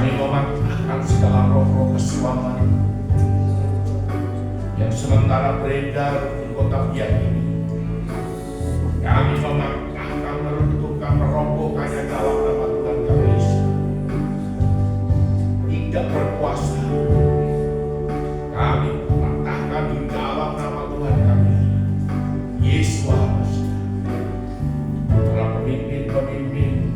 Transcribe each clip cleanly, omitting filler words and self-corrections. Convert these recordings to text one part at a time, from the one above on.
Kami mematahkan segala roh-roh kesuaman yang sementara beredar di kota biak ini. Kami mematahkan, meruntuhkan, merobohkannya dalam nama Tuhan kami Yesus. Tidak berkuasa. Kami patahkan di dalam nama Tuhan kami Yesus. Para pemimpin-pemimpin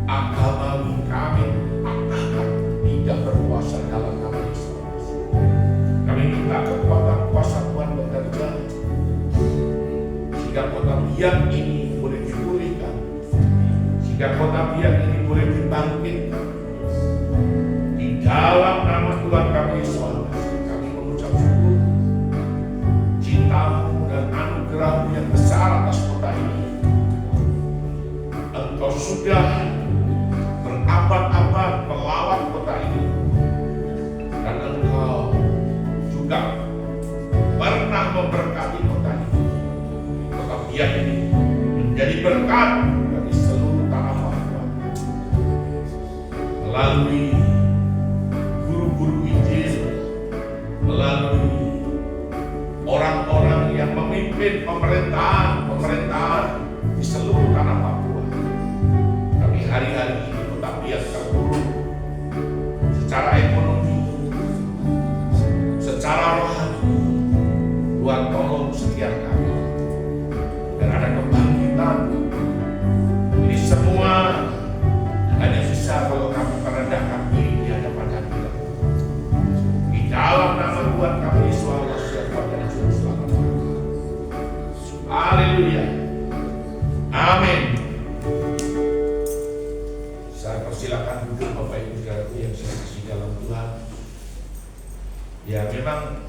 agamawi kami patahkan, tidak berkuasa dalam nama Yesus. Kami minta kekuatan kuasa Tuhan bekerja sehingga kota biak ini boleh dipulihkan, sehingga kota biak ini boleh dibangkitkan di dalam nama Tuhan kami Yesus. Kami mengucap syukur cintamu dan anugerahmu yang besar atas kota ini. Engkau sudah berabad-abad melawan kota ini, dan engkau juga pernah memberkati kota ini. Kota biak ini menjadi berkat bagi seluruh tanah Papua melalui guru-guru Injil, melalui orang-orang yang memimpin pemerintahan di seluruh tanah Papua. Tapi hari-hari ini kota biak terpuruk secara ekonomi, secara rohani. Tuhan tolong setiap kami dan ada kebangkitan. Ini semua hanya bisa kalau kami merendahkan diri di hadapan Hadirat. Di dalam nama Tuhan kami Yesus Allah siapa dan Juru Selamat. Haleluya. Amin. Saya persilakan duduk Bapak Ibu Saudaraku yang saya kasih dalam Tuhan. Ya, memang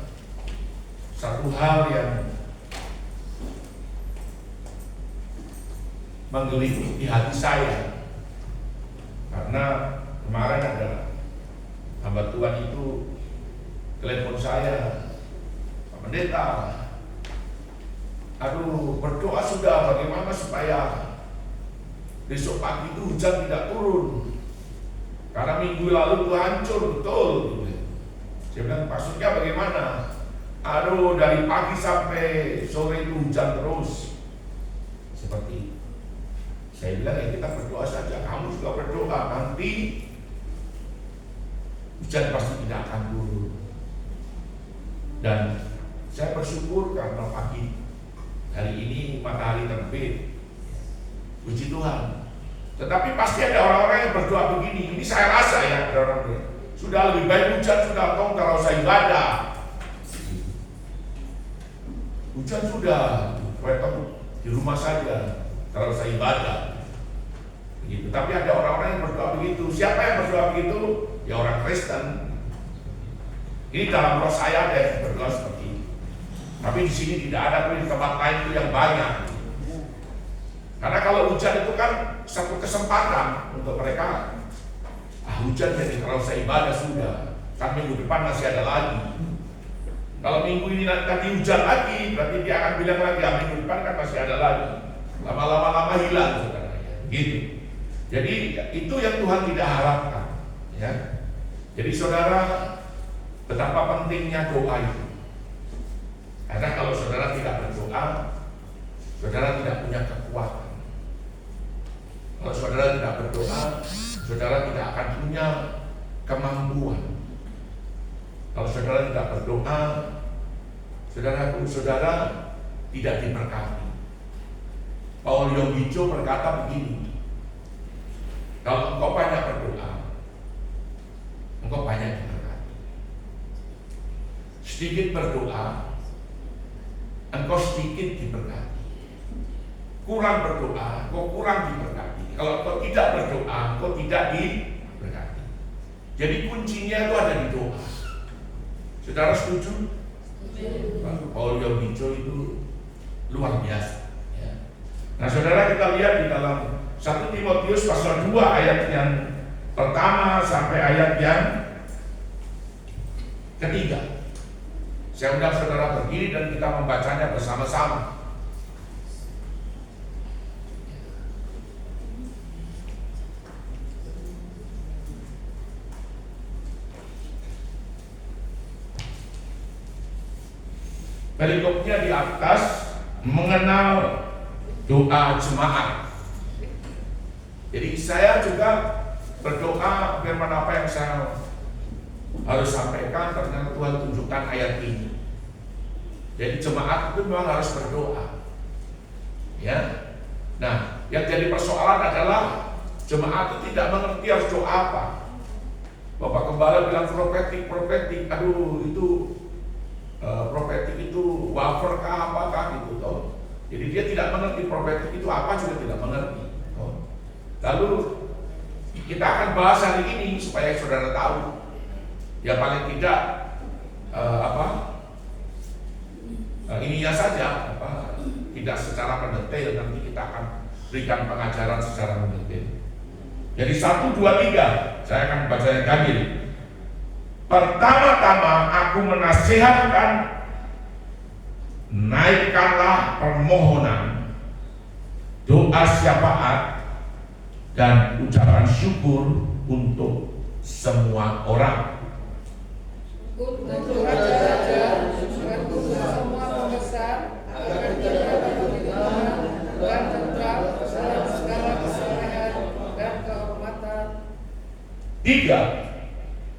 satu hal yang menggelitik di hati saya, karena kemarin ada hamba Tuhan itu telepon saya, Pak Pendeta, aduh berdoa sudah bagaimana supaya besok pagi itu hujan tidak turun, karena minggu lalu itu hancur betul. Saya bilang, maksudnya bagaimana? Aduh, dari pagi sampai sore itu hujan terus. Seperti saya bilang, ya kita berdoa saja. Kamu juga berdoa, nanti hujan pasti tidak akan turun. Dan saya bersyukur karena pagi hari ini matahari terbit. Puji Tuhan. Tetapi pasti ada orang-orang yang berdoa begini. Ini saya rasa ya, ada orang yang sudah lebih baik hujan sudah, tolong kalau saya ibadah. Hujan sudah, wetok di rumah saja, kalau saya ibadah. Begitu. Tapi ada orang-orang yang berdoa begitu. Siapa yang berdoa begitu? Ya orang Kristen. Ini dalam roh saya ada yang berdoa seperti ini. Tapi di sini tidak ada, tapi di tempat lain itu yang banyak. Karena kalau hujan itu kan satu kesempatan untuk mereka. Hujan jadi kalau saya ibadah sudah, kan minggu depan masih ada lagi. Kalau minggu ini nanti hujan lagi, berarti dia akan bilang lagi, minggu depan kan masih ada lagi. Lama-lama hilang, saudara. Gitu. Jadi itu yang Tuhan tidak harapkan. Ya. Jadi saudara, betapa pentingnya doa itu. Karena kalau saudara tidak berdoa, saudara tidak punya kekuatan. Kalau saudara tidak berdoa, saudara tidak akan punya kemampuan. Kalau saudara tidak berdoa, saudara tidak diberkati. Paul Yogijo berkata begini, kalau engkau banyak berdoa, engkau banyak diberkati. Sedikit berdoa, engkau sedikit diberkati. Kurang berdoa, engkau kurang diberkati. Kalau engkau tidak berdoa, engkau tidak diberkati. Jadi kuncinya itu ada di doa. Saudara setuju? Paul Yogijo itu luar biasa. Ya. Nah saudara, kita lihat di dalam 1 Timotius pasal 2 ayat yang pertama sampai ayat yang ketiga. Saya undang saudara berdiri dan kita membacanya bersama-sama. perikopnya di atas mengenal doa jemaat. Jadi saya juga berdoa firman apa yang saya harus sampaikan, ternyata Tuhan tunjukkan ayat ini. Jadi jemaat itu memang harus berdoa. Ya. Nah, yang jadi persoalan adalah jemaat itu tidak mengerti harus doa apa. Bapak Gembala bilang profetik. Aduh, itu profetik itu wafer kah apakah gitu toh. Jadi dia tidak mengerti profetik itu apa, juga tidak mengerti. Toh. Lalu kita akan bahas hari ini supaya saudara tahu. Ya paling tidak ininya saja, tidak secara mendetail, nanti kita akan berikan pengajaran secara mendetail. Jadi 1, 2, 3 saya akan baca yang ganjil. Pertama-tama aku menasihatkan, naikkanlah permohonan, doa syafaat dan ucapan syukur untuk semua orang, untuk raja-raja, untuk semua pembesar, agar tidak dapat kebingungan dan tentram dalam segala kesolehan dan kehormatan. 3.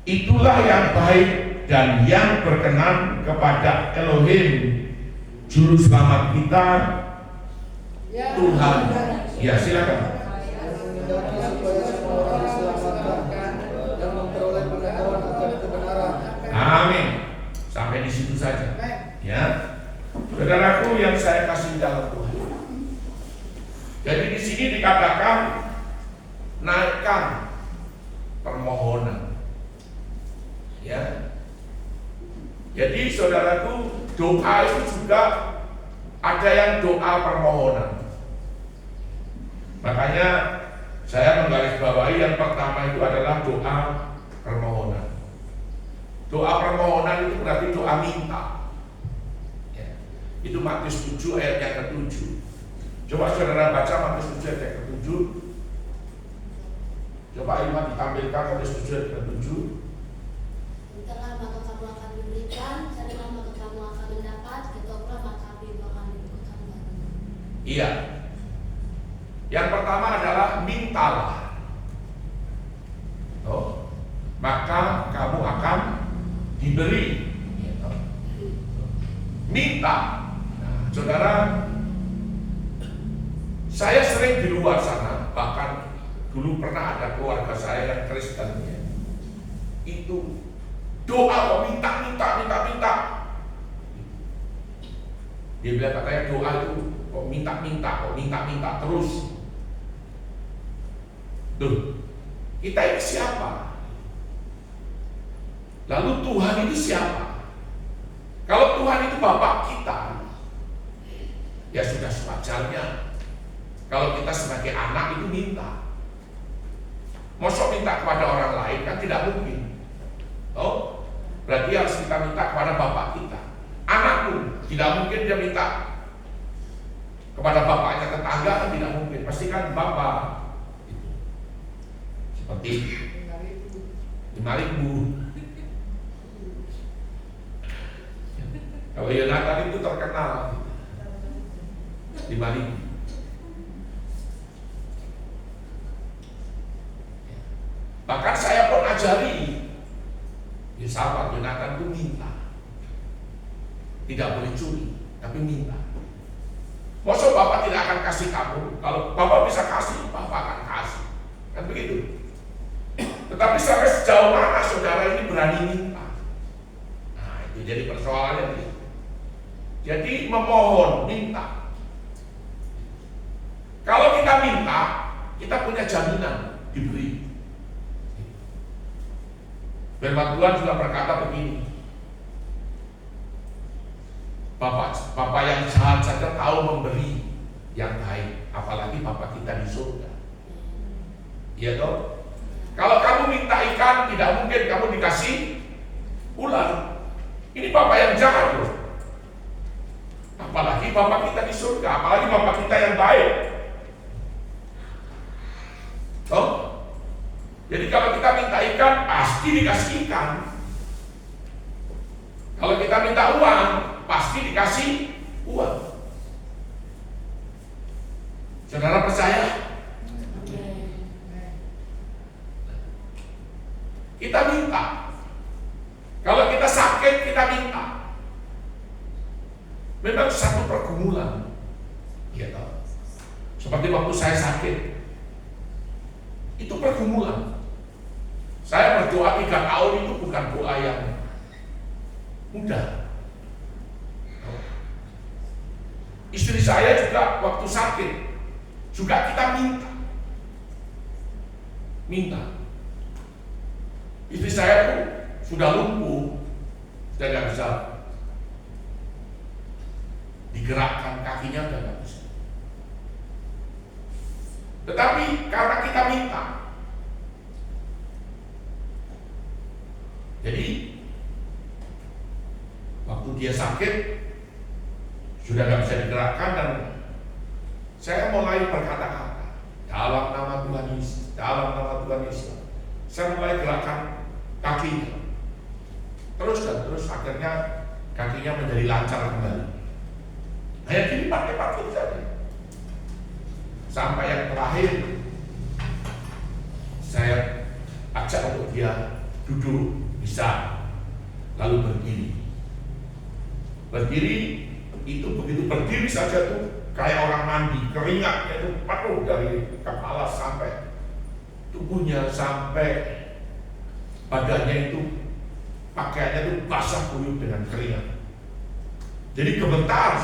Itulah yang baik dan yang berkenan kepada Elohim, Juru Selamat kita, Ya, Tuhan. Ya, silakan. Amin. Sampai di situ saja. Ya, saudaraku yang saya kasih dalam Tuhan. Jadi di sini dikatakan naikkan permohonan. Ya. Jadi saudaraku, doa itu juga ada yang doa permohonan. Makanya saya menggarisbawahi yang pertama itu adalah doa permohonan. Doa permohonan itu berarti doa minta. Ya. Itu Matius 7 ayat yang ke-7. Coba saudara baca Matius 7 ayat yang ke-7. Coba Iman ditampilkan Matius 7 ayat ke-7. Mintalah maka kamu akan diberikan, carilah maka kamu akan mendapat, ketoklah maka pintu akan dibukakan bagimu. Iya. Yang pertama adalah mintalah. Oh, maka kamu akan diberi. Minta. Nah, saudara, saya sering di luar sana, bahkan dulu pernah ada keluarga saya yang Kristen, ya. Itu doa kok minta. Dia bilang katanya doa itu kok minta terus. Duh, kita ini siapa? Lalu Tuhan itu siapa? Kalau Tuhan itu Bapak kita, ya sudah sewajarnya. Kalau kita sebagai anak itu minta. Masa minta kepada orang lain kan tidak mungkin. Oh, berarti harus kita minta kepada Bapak kita. Anak pun tidak mungkin dia minta kepada bapaknya, tetangga kan tidak mungkin. Pasti kan Bapak. Seperti 5.000. Kalau Yonatan itu terkenal 5.000. Bahkan saya pun ajari, ya sahabat Yonatan itu minta, tidak boleh curi, tapi minta. Masa Bapak tidak akan kasih kamu? Kalau Bapak bisa kasih, Bapak akan kasih, kan begitu. Tetapi sampai sejauh mana saudara ini berani minta? Nah, itu jadi persoalannya. Jadi memohon, minta. Kalau kita minta, kita punya jaminan diberi. Firman Tuhan juga berkata begini, Bapak yang jahat saja tahu memberi yang baik, apalagi Bapak kita di surga. Iya toh? Kalau kamu minta ikan, tidak mungkin kamu dikasih ular. Ini Bapak yang jahat loh. Apalagi Bapak kita di surga, apalagi Bapak kita yang baik. Toh? Jadi kalau kita minta ikan, pasti dikasih ikan. Kalau kita minta uang, pasti pasti dikasih uang. Saudara percaya? Kita minta. Kalau kita sakit, kita minta. Memang satu pergumulan. Gitu. Seperti waktu saya sakit, itu pergumulan. Saya berdoa 3 tahun itu bukan doa yang mudah. Istri saya juga waktu sakit, juga kita minta. Istri saya tuh sudah lumpuh, sudah nggak bisa digerakkan, kakinya udah nggak bisa. Tetapi karena kita minta, jadi waktu dia sakit sudah nggak bisa digerakkan, dan saya mulai berkata-kata dalam nama Tuhan Yesus, dalam nama Tuhan Yesus. Saya mulai gerakan kakinya, terus akhirnya kakinya menjadi lancar kembali. Hanya gini pakai saja. Sampai yang terakhir saya ajak untuk dia duduk bisa, lalu berdiri. Berdiri itu begitu berdiri saja tuh kayak orang mandi, keringatnya itu penuh dari kepala sampai tubuhnya, sampai badannya itu, pakaiannya itu basah kuyup dengan keringat. Jadi gemetar.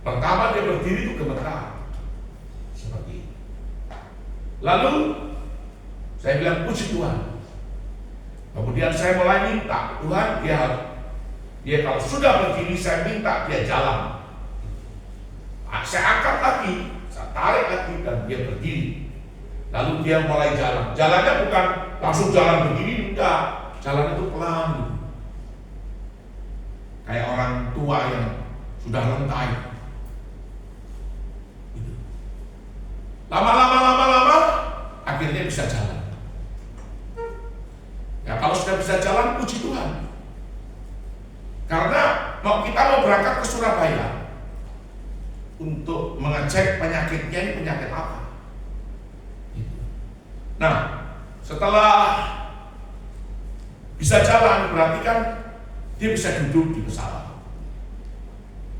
Pertama dia berdiri itu gemetar seperti itu. Lalu saya bilang puji Tuhan. Kemudian saya mulai minta Tuhan, dia kalau sudah berdiri saya minta dia jalan. Saya angkat lagi, saya tarik lagi, dan dia berdiri. Lalu dia mulai jalan. Jalannya bukan langsung jalan begini, enggak. Jalan itu pelan. Kayak orang tua yang sudah lentai. Gitu. Lama, akhirnya bisa jalan. Ya kalau sudah bisa jalan, puji Tuhan. Karena kita mau berangkat ke Surabaya untuk mengecek penyakitnya, ini penyakit apa. Nah, setelah bisa jalan, berarti kan dia bisa duduk di pesawat.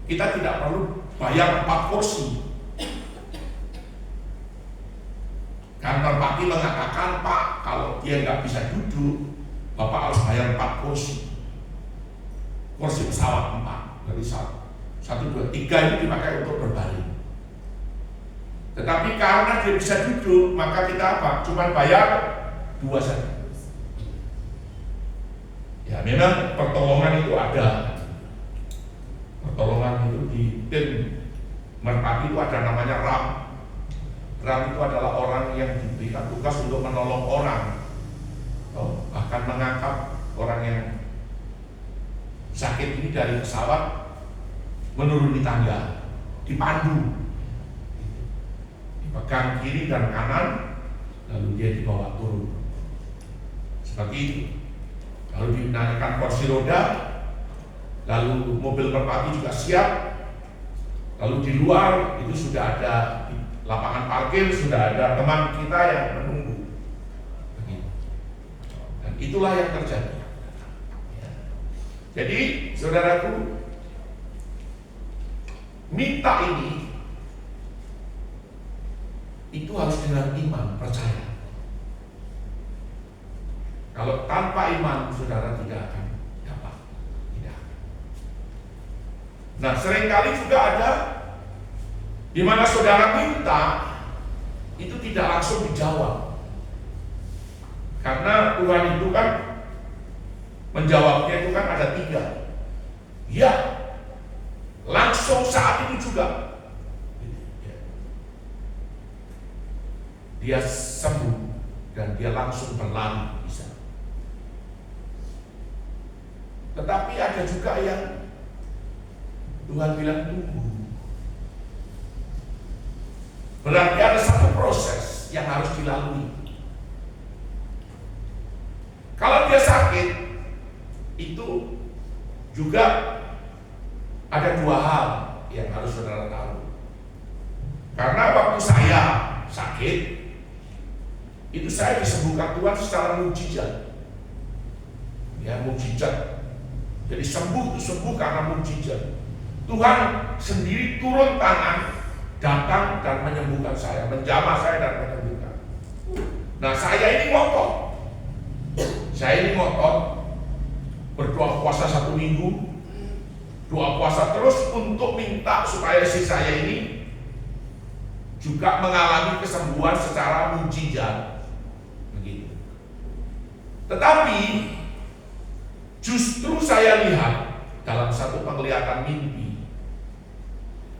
Kita tidak perlu bayar 4 kursi. Kantor Pakti mengatakan, Pak, kalau dia nggak bisa duduk, Bapak harus bayar 4 kursi. Kursi pesawat 4, dari 1, 2, 3 ini dipakai untuk berbaring. Tetapi karena dia bisa duduk, maka kita apa? Cuma bayar 2 saja. Ya memang pertolongan itu ada. Pertolongan itu di tim Merpati itu ada namanya RAM. RAM itu adalah orang yang diberikan tugas untuk menolong orang, bahkan mengangkat orang yang sakit ini dari pesawat menuruni tangga, dipandu. Pegang kiri dan kanan, lalu dia dibawa turun seperti itu. Lalu dinaikkan kursi roda, lalu mobil Merpati juga siap. Lalu di luar itu sudah ada di lapangan parkir, sudah ada teman kita yang menunggu. Begitu. Dan itulah yang terjadi. Jadi saudaraku, minta ini itu harus dengan iman, percaya. Kalau tanpa iman, saudara tidak akan dapat. Tidak. Nah, seringkali juga ada di mana saudara minta itu tidak langsung dijawab. Karena Tuhan itu kan menjawabnya itu kan ada 3. Ya, langsung saat itu juga. Dia sembuh dan dia langsung berlari bisa. Tetapi ada juga yang Tuhan bilang tunggu. Berarti ada satu proses yang harus dilalui. Kalau dia sakit, itu juga sakit, itu saya disembuhkan Tuhan secara mukjizat. Ya, mukjizat. Jadi sembuh itu sembuh karena mukjizat. Tuhan sendiri turun tangan, datang dan menyembuhkan saya, menjamah saya dan menyembuhkan. Nah, saya ini ngotot. Saya ini ngotot berdoa puasa 1 minggu, doa puasa terus untuk minta supaya si saya ini juga mengalami kesembuhan secara mukjizat. Begitu. Tetapi justru saya lihat dalam satu penglihatan mimpi,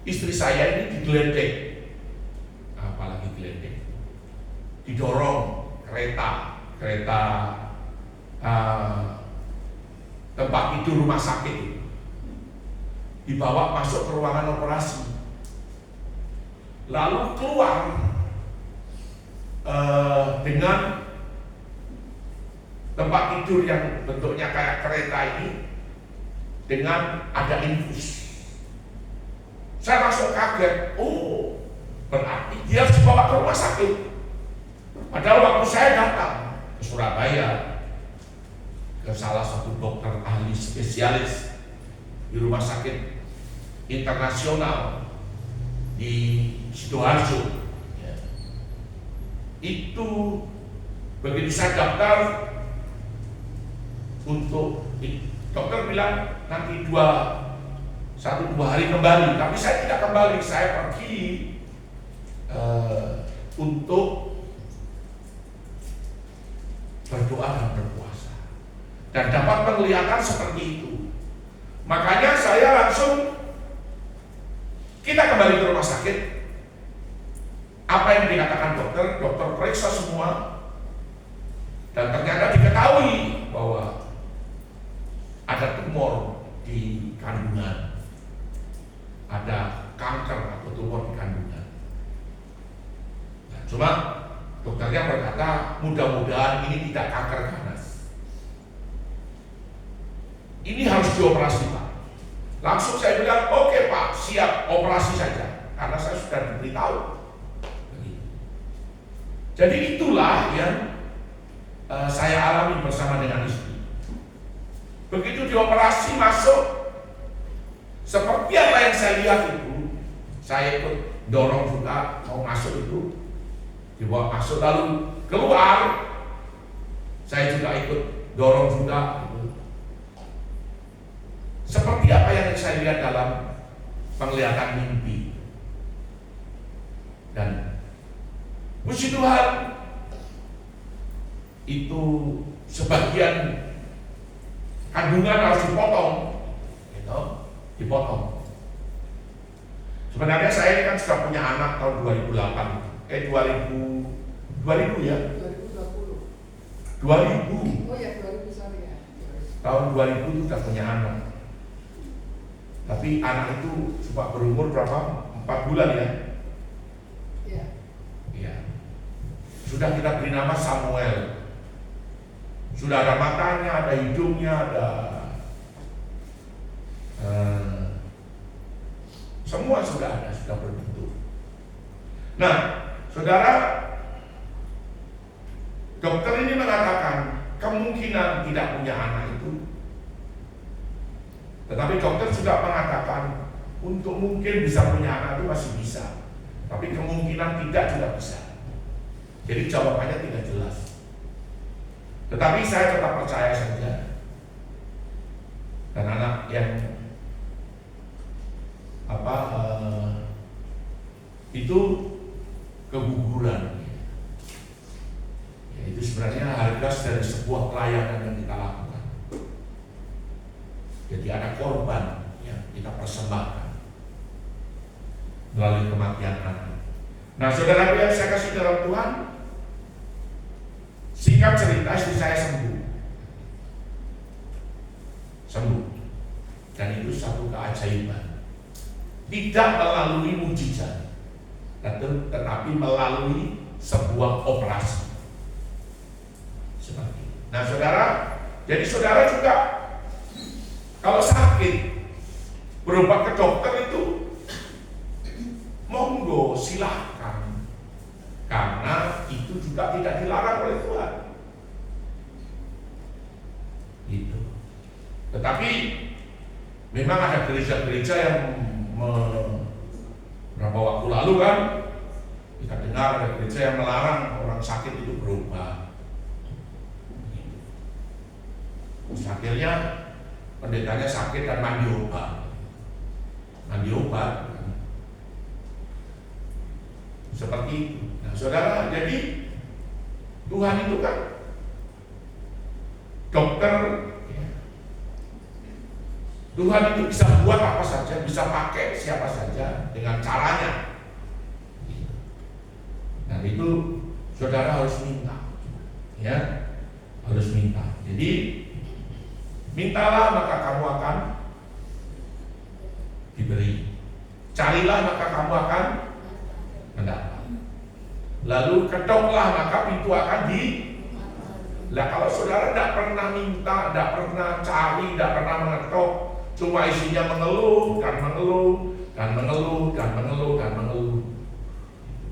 istri saya ini digeledek, apalagi geledek, didorong kereta tempat tidur rumah sakit, dibawa masuk ke ruangan operasi, lalu keluar dengan tempat tidur yang bentuknya kayak kereta ini, dengan ada infus. Saya langsung kaget, oh berarti dia harus dibawa ke rumah sakit. Padahal waktu saya datang ke Surabaya, ke salah satu dokter ahli spesialis di rumah sakit internasional di Sidoarjo, ya, itu begitu saya daftar untuk, dokter bilang nanti 1-2 hari kembali, tapi saya tidak kembali. Saya pergi untuk berdoa dan berpuasa, dan dapat penglihatan seperti itu. Makanya saya langsung, kita kembali ke rumah sakit. Apa yang dikatakan dokter periksa semua, dan ternyata diketahui bahwa ada tumor di kandungan, ada kanker atau tumor di kandungan. Nah, cuma dokternya berkata mudah-mudahan ini tidak kanker ganas. Ini harus dioperasi, Pak. Langsung saya bilang, oke Pak, siap, operasi saja, karena saya sudah diberitahu. Jadi itulah yang saya alami bersama dengan istri. Begitu dioperasi masuk, seperti apa yang saya lihat itu, saya ikut dorong juga mau masuk itu, dibawa masuk lalu keluar, saya juga ikut dorong juga. Seperti apa yang saya lihat dalam penglihatan mimpi. Dan puji Tuhan, itu sebagian kandungan harus dipotong, gitu, dipotong. Sebenarnya saya ini kan sudah punya anak tahun 2008, 2000 ya? 2020. 2000. Oh ya, 2000 sorry ya. Tahun 2000 itu sudah punya anak. Tapi anak itu cuma berumur berapa? 4 bulan ya? Iya. Iya. Sudah kita beri nama Samuel. Sudah ada matanya, ada hidungnya, ada semua sudah ada, sudah berbentuk. Nah, saudara, dokter ini mengatakan kemungkinan tidak punya anak itu, tetapi dokter sudah mengatakan untuk mungkin bisa punya anak itu masih bisa, tapi kemungkinan tidak juga bisa. Jadi jawabannya tidak jelas. Tetapi saya tetap percaya saja. Dan anak yang itu keguguran, ya, itu sebenarnya harga dari sebuah pelayanan yang kita lakukan. Jadi ada korban yang kita persembahkan melalui kematian anak. Nah, saudara yang saya kasih dalam Tuhan, singkat cerita, istri saya sembuh, dan itu satu keajaiban. Tidak melalui mujizat, tetapi melalui sebuah operasi. Seperti itu. Nah, saudara, jadi saudara juga kalau sakit berobat ke dokter itu monggo, silahkan. karena itu juga tidak dilarang oleh Tuhan. Gitu. Tetapi memang ada gereja-gereja yang beberapa waktu lalu kan kita dengar ada gereja yang melarang orang sakit itu berubah. Terus akhirnya pendetanya sakit dan mandi obat seperti itu. Nah saudara, jadi Tuhan itu kan dokter, Tuhan itu bisa buat apa saja, bisa pakai siapa saja dengan caranya. Dan itu saudara harus minta, ya, harus minta. Jadi mintalah maka kamu akan diberi, carilah maka kamu akan mendapat, lalu ketoklah maka pintu akan di. Lah kalau saudara tidak pernah minta, tidak pernah cari, tidak pernah mengetok, cuma isinya mengeluh dan mengeluh dan mengeluh dan mengeluh dan mengeluh,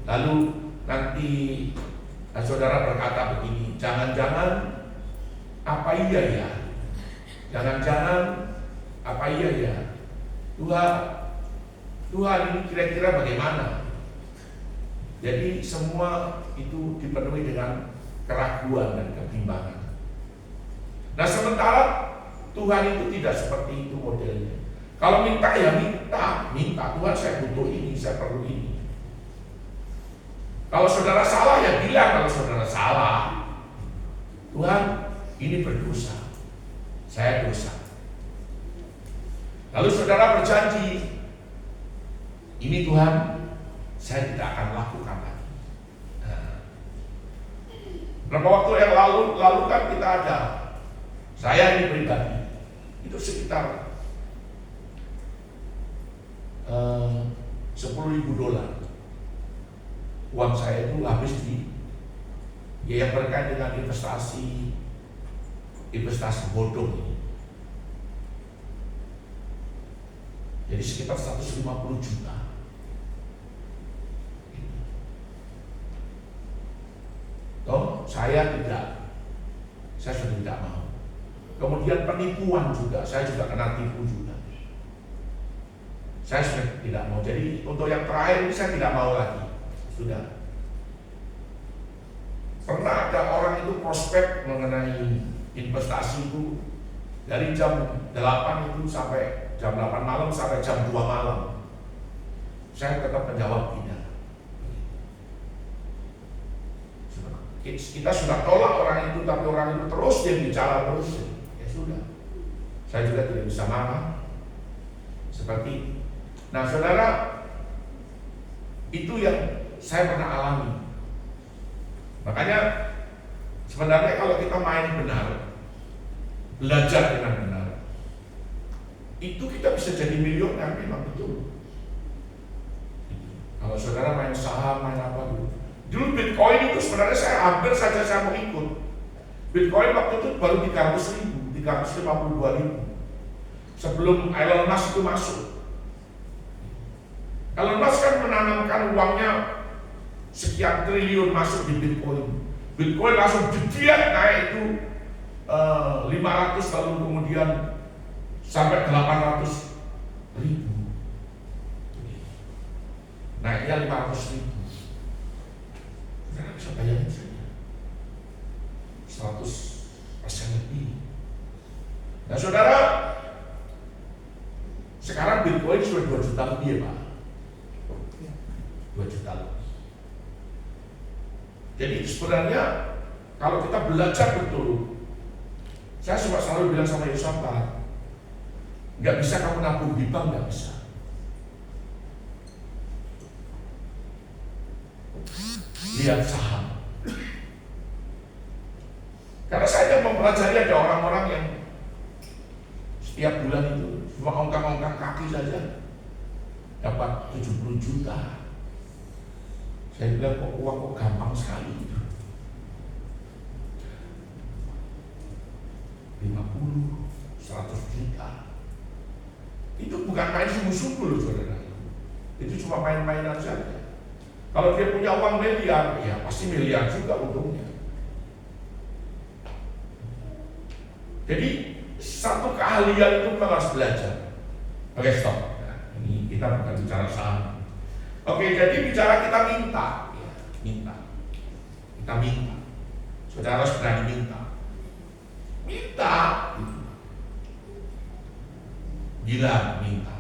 lalu nanti saudara berkata begini, jangan-jangan apa iya ya, jangan-jangan apa iya ya, Tuhan ini kira-kira bagaimana? Jadi semua itu dipenuhi dengan keraguan dan kebimbangan. Nah sementara Tuhan itu tidak seperti itu modelnya. Kalau minta ya minta Tuhan, saya butuh ini, saya perlu ini. Kalau saudara salah ya bilang kalau saudara salah. Tuhan, ini berdosa, saya dosa. Lalu saudara berjanji, ini Tuhan, saya tidak akan lakukan lagi. Berapa waktu yang lalu kan kita ada, saya ini pribadi itu sekitar $10.000 uang saya itu habis di yang berkait dengan investasi bodong ini. Jadi sekitar 150 juta. Toh saya sudah tidak mau. Kemudian penipuan juga, saya juga kena tipu juga. Saya sudah tidak mau. Jadi untuk yang terakhir ini saya tidak mau lagi. Sudah. Pernah ada orang itu prospek mengenai investasi itu dari jam 8 itu sampai jam 8 malam sampai jam 2 malam. Saya tetap menjawab tidak. Kita sudah tolak orang itu, tapi orang itu terus dia bicara terus, ya sudah. Saya juga tidak bisa marah seperti itu. Nah saudara, itu yang saya pernah alami. Makanya sebenarnya kalau kita main benar, belajar dengan benar, itu kita bisa jadi milioner memang betul. Kalau saudara main saham, main apa dulu. Dulu Bitcoin itu sebenarnya saya hampir saja saya mau ikut. Bitcoin waktu itu baru 300.000, 352.000. Sebelum Elon Musk itu masuk. Elon Musk kan menanamkan uangnya sekian triliun masuk di Bitcoin. Bitcoin langsung jediak naik itu 500 lalu kemudian sampai 800.000. Naiknya 500.000. Saudara bisa bayangin saja 100% lebih. Nah saudara, sekarang Bitcoin sudah 2 juta lebih ya Pak, 2 juta lebih. Jadi sebenarnya kalau kita belajar betul, saya selalu bilang sama Yosafat, nggak bisa kamu nabung di bank, nggak bisa. Lihat saham. Karena saya mempelajari ada orang-orang yang setiap bulan itu cuma ongkang-ongkang kaki saja dapat 70 juta. Saya bilang kok uang kok gampang sekali itu. 50, 100 juta. Itu bukan main sungguh-sungguh loh saudara. Itu cuma main-mainan saja. Kalau dia punya uang miliar, ya pasti miliar juga untungnya. Jadi satu keahlian itu memang harus belajar. Oke, stop. Nah, ini kita bukan bicara saham. Oke, jadi bicara kita minta, ya, minta. Kita minta. Saudara harus berani minta. Minta. Gila minta.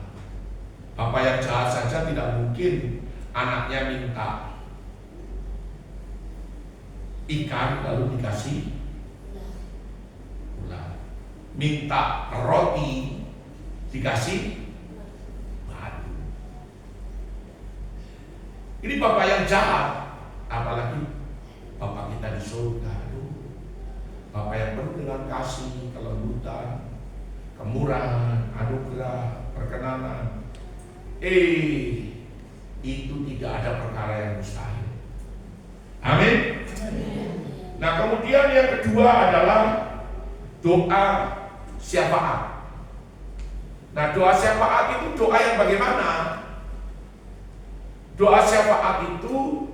Apa yang jahat saja tidak mungkin anaknya minta ikan lalu dikasih ular. Minta roti dikasih batu. Ini bapak yang jahat, apalagi bapak kita di surga. Bapak yang penuh dengan kasih, kelembutan, kemurahan, anugerah, perkenanan. Itu tidak ada perkara yang mustahil. Amin. Nah, kemudian yang kedua adalah doa syafaat. Nah, doa syafaat itu doa yang bagaimana? Doa syafaat itu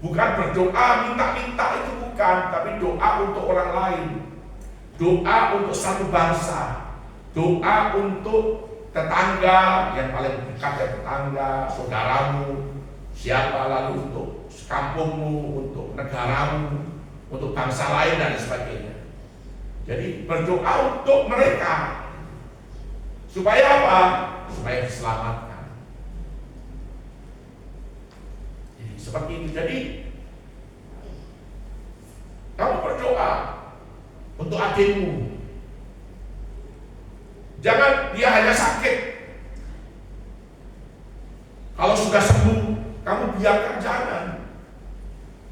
bukan berdoa minta-minta, itu bukan, tapi doa untuk orang lain. Doa untuk satu bangsa. Doa untuk tetangga yang paling dekat, ya tetangga, saudaramu, siapa, lalu untuk kampungmu, untuk negaramu, untuk bangsa lain dan sebagainya. Jadi berdoa untuk mereka supaya apa? Supaya diselamatkan. Jadi seperti itu. Jadi kamu berdoa untuk adikmu. Jangan dia hanya sakit. Kalau sudah sembuh, kamu biarkan, jangan.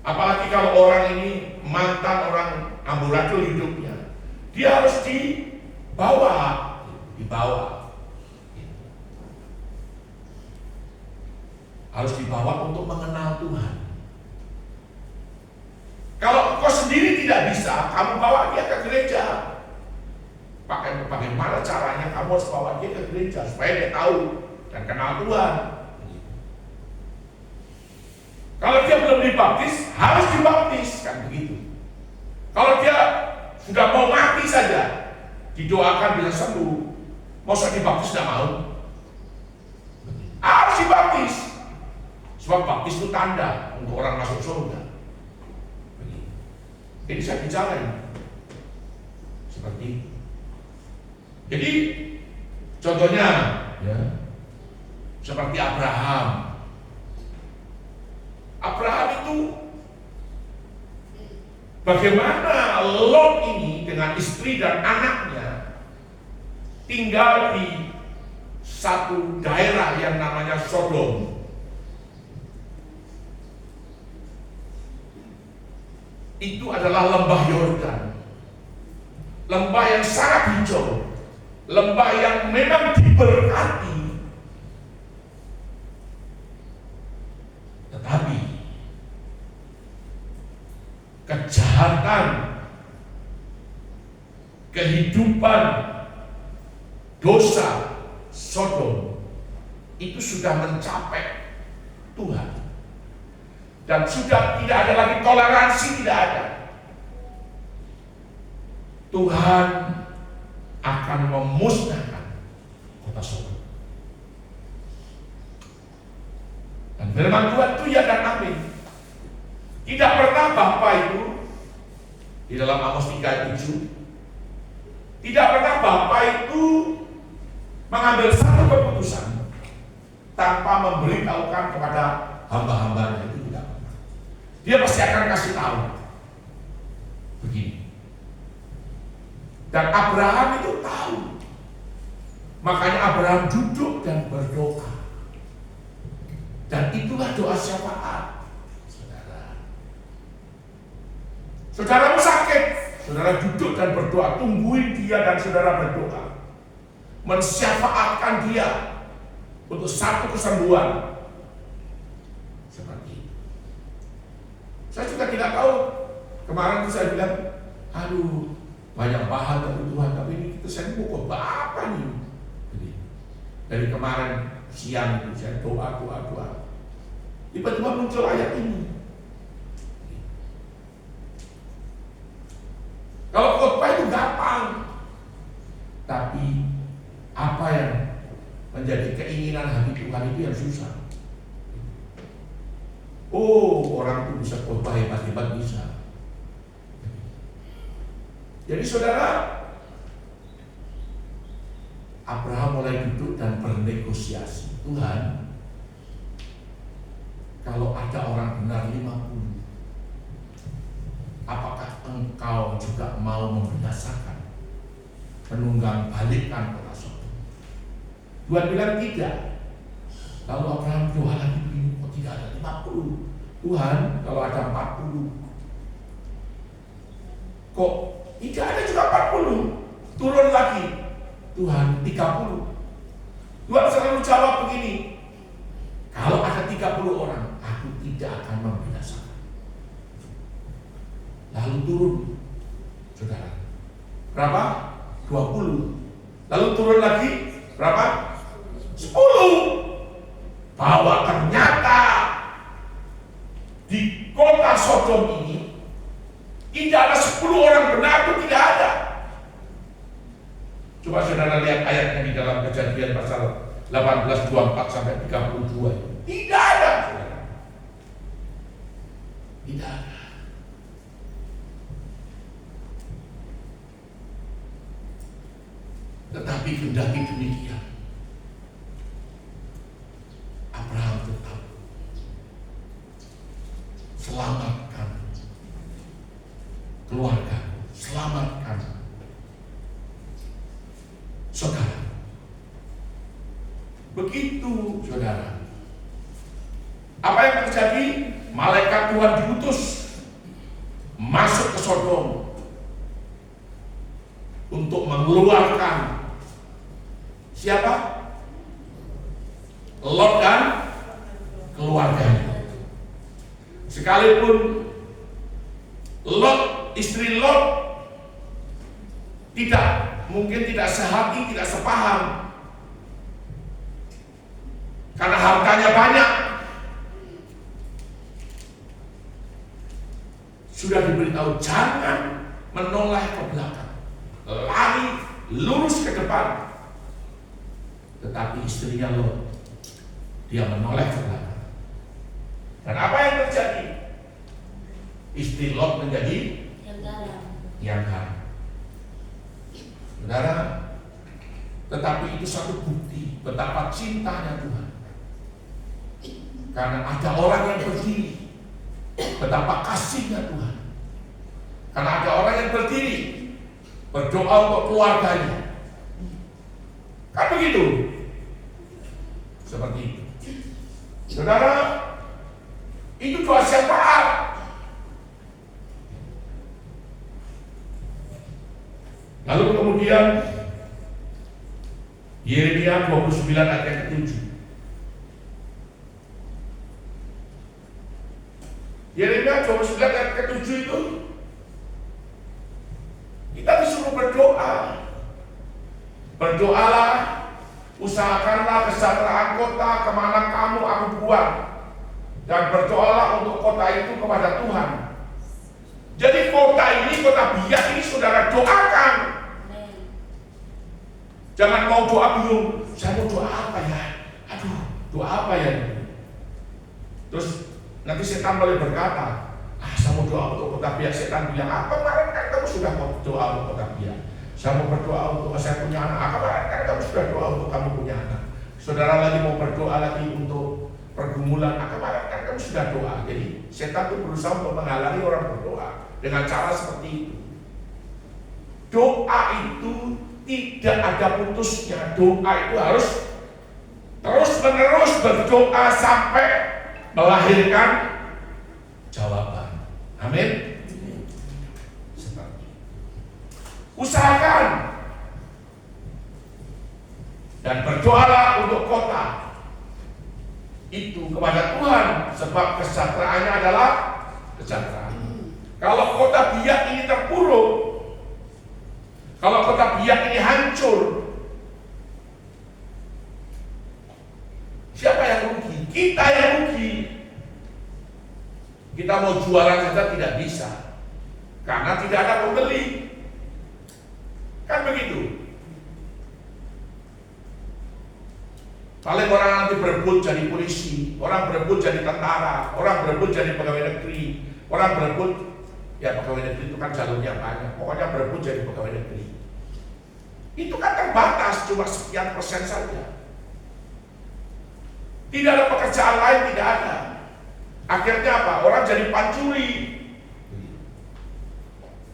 Apalagi kalau orang ini mantan orang amburadul hidupnya, dia harus dibawa. Harus dibawa untuk mengenal Tuhan. Kalau kau sendiri tidak bisa, kamu bawa dia ke gereja. Bagaimana caranya kamu harus bawa dia ke gereja supaya dia tahu dan kenal Tuhan. Kalau dia belum dibaptis, harus dibaptis, kan begitu. Kalau dia sudah mau mati saja, didoakan bisa sembuh, masa dibaptis tidak mau? Harus dibaptis. Sebab baptis itu tanda untuk orang masuk surga. Jadi saya bicara ini seperti itu. Jadi contohnya ya, seperti Abraham. Abraham itu bagaimana Lot ini dengan istri dan anaknya tinggal di satu daerah yang namanya Sodom. Itu adalah lembah Yordan. Lembah yang sangat hijau. Lembah yang memang diberkati, tetapi kejahatan, kehidupan, dosa Sodom itu sudah mencapai Tuhan, dan sudah tidak ada lagi toleransi, tidak ada. Tuhan akan memusnahkan kota Sodom. Dan firman Tuhan itu ya dan amin. Tidak pernah Bapa itu di dalam Amos 3:7, tidak pernah Bapa itu mengambil satu keputusan tanpa memberitahukan kepada hamba-hambanya, itu tidak pernah. Dia pasti akan kasih tahu begini. Dan Abraham itu tahu. Makanya Abraham duduk dan berdoa. Dan itulah doa syafaat. Saudaramu sakit, saudara duduk dan berdoa. Tungguin dia dan saudara berdoa. Mensyafaatkan dia untuk satu kesembuhan. Seperti itu. Saya juga tidak tahu. Kemarin itu saya bilang, aduh, banyak bahan dari Tuhan, tapi ini kita saya pukul apa nih? Jadi, dari kemarin siang itu saya doa. Tiba-tiba muncul ayat ini. Kalau khotbah itu gampang, tapi apa yang menjadi keinginan hati Tuhan itu yang susah. Oh, orang itu bisa khotbah hebat-hebat bisa. Jadi saudara, Abraham mulai duduk dan bernegosiasi. Tuhan, kalau ada orang benar 50, apakah engkau juga mau membinasakan, menunggang balikkan kota Sodom? Tuhan bilang tidak. Lalu Abraham doa lagi begini, kok tidak ada 50? Tuhan, kalau ada 40, kok tidak ada juga 40? Turun lagi, Tuhan 30. Tuhan selalu jawab begini, kalau ada 30 orang, aku tidak akan membinasakan. Lalu turun, saudara, berapa? 20. Lalu turun lagi, berapa? 10. Bahwa ternyata di kota Sodom ini tidak ada 10 orang benar, itu tidak ada. Coba saudara lihat ayatnya di dalam Kejadian pasal 18, 24 sampai 32. Tidak ada, saudara. Tidak ada. Tetapi kendati demikian, Abraham tetap selamatkan keluarga, selamatkan saudara. Begitu saudara, apa yang terjadi? Malaikat Tuhan diutus masuk ke Sodom untuk mengeluarkan siapa? Lot dan keluarganya. Sekalipun Lot, istri Lot mungkin tidak sehati, tidak sepaham, karena hartanya banyak, sudah diberitahu jangan menoleh ke belakang, lari lurus ke depan. Tetapi istrinya Lot, dia menoleh ke belakang. Dan apa yang terjadi? Istri Lot menjadi yang garam. Saudara, tetapi itu satu bukti betapa cintanya Tuhan. Karena ada orang yang berdiri, betapa kasihnya Tuhan. Karena ada orang yang berdiri berdoa untuk keluarganya. Kan begitu? Seperti itu. Saudara, itu doa syafaat. Lalu kemudian Yeremia 29 ayat yang ke-7. Yeremia 29 ayat ke-7 itu kita disuruh berdoa. Berdoalah, usahakanlah kesejahteraan kota kemana kamu aku buat, dan berdoalah untuk kota itu kepada Tuhan. Jadi kota ini, kota Biak ini saudara doakan. Jangan mau doa bingung, saya mau doa apa ya? Aduh, doa apa ya? Terus nanti setan boleh berkata, saya mau doa untuk kota Biak. Setan bilang, kemarin kan kamu sudah mau doa untuk kota Biak. Saya mau berdoa untuk saya punya anak. Kemarin kan kamu sudah doa untuk kamu punya anak. Saudara lagi mau berdoa lagi untuk pergumulan. Kemarin kan kamu sudah doa. Jadi setan itu berusaha untuk menghalangi orang berdoa dengan cara seperti itu. Doa itu tidak ada putusnya. Doa itu harus terus-menerus berdoa sampai melahirkan jawaban. Amin. Usahakan dan berdoalah untuk kota itu kepada Tuhan, sebab kesejahteraannya adalah kesejahteraan. Kalau kota Biak ini terpuruk, kalau kota Biak ini hancur, siapa yang rugi? Kita yang rugi. Kita mau jualan saja tidak bisa, karena tidak ada pembeli. Kan begitu. Paling orang nanti berebut jadi polisi, orang berebut jadi tentara, orang berebut jadi pegawai negeri, orang berebut, ya pegawai negeri itu kan jalurnya banyak, pokoknya berebut jadi pegawai negeri. Itu kan terbatas, cuma sekian persen saja. Tidak ada pekerjaan lain, tidak ada. Akhirnya apa? Orang jadi pencuri.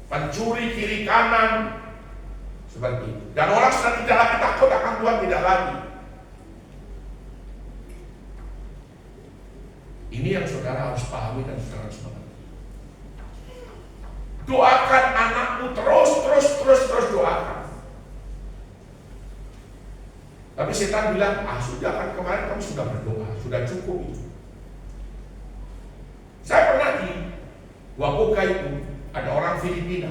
Pencuri kiri kanan. Seperti itu. Dan orang sudah tidak lagi takut akan Tuhan, tidak lagi. Ini yang saudara harus pahami dan saudara harus mengerti. Doakan anakmu terus doakan. Tapi setan bilang, sudah kan kemarin kamu sudah berdoa, sudah cukup itu. Saya pernah di Wapoka itu, ada orang Filipina.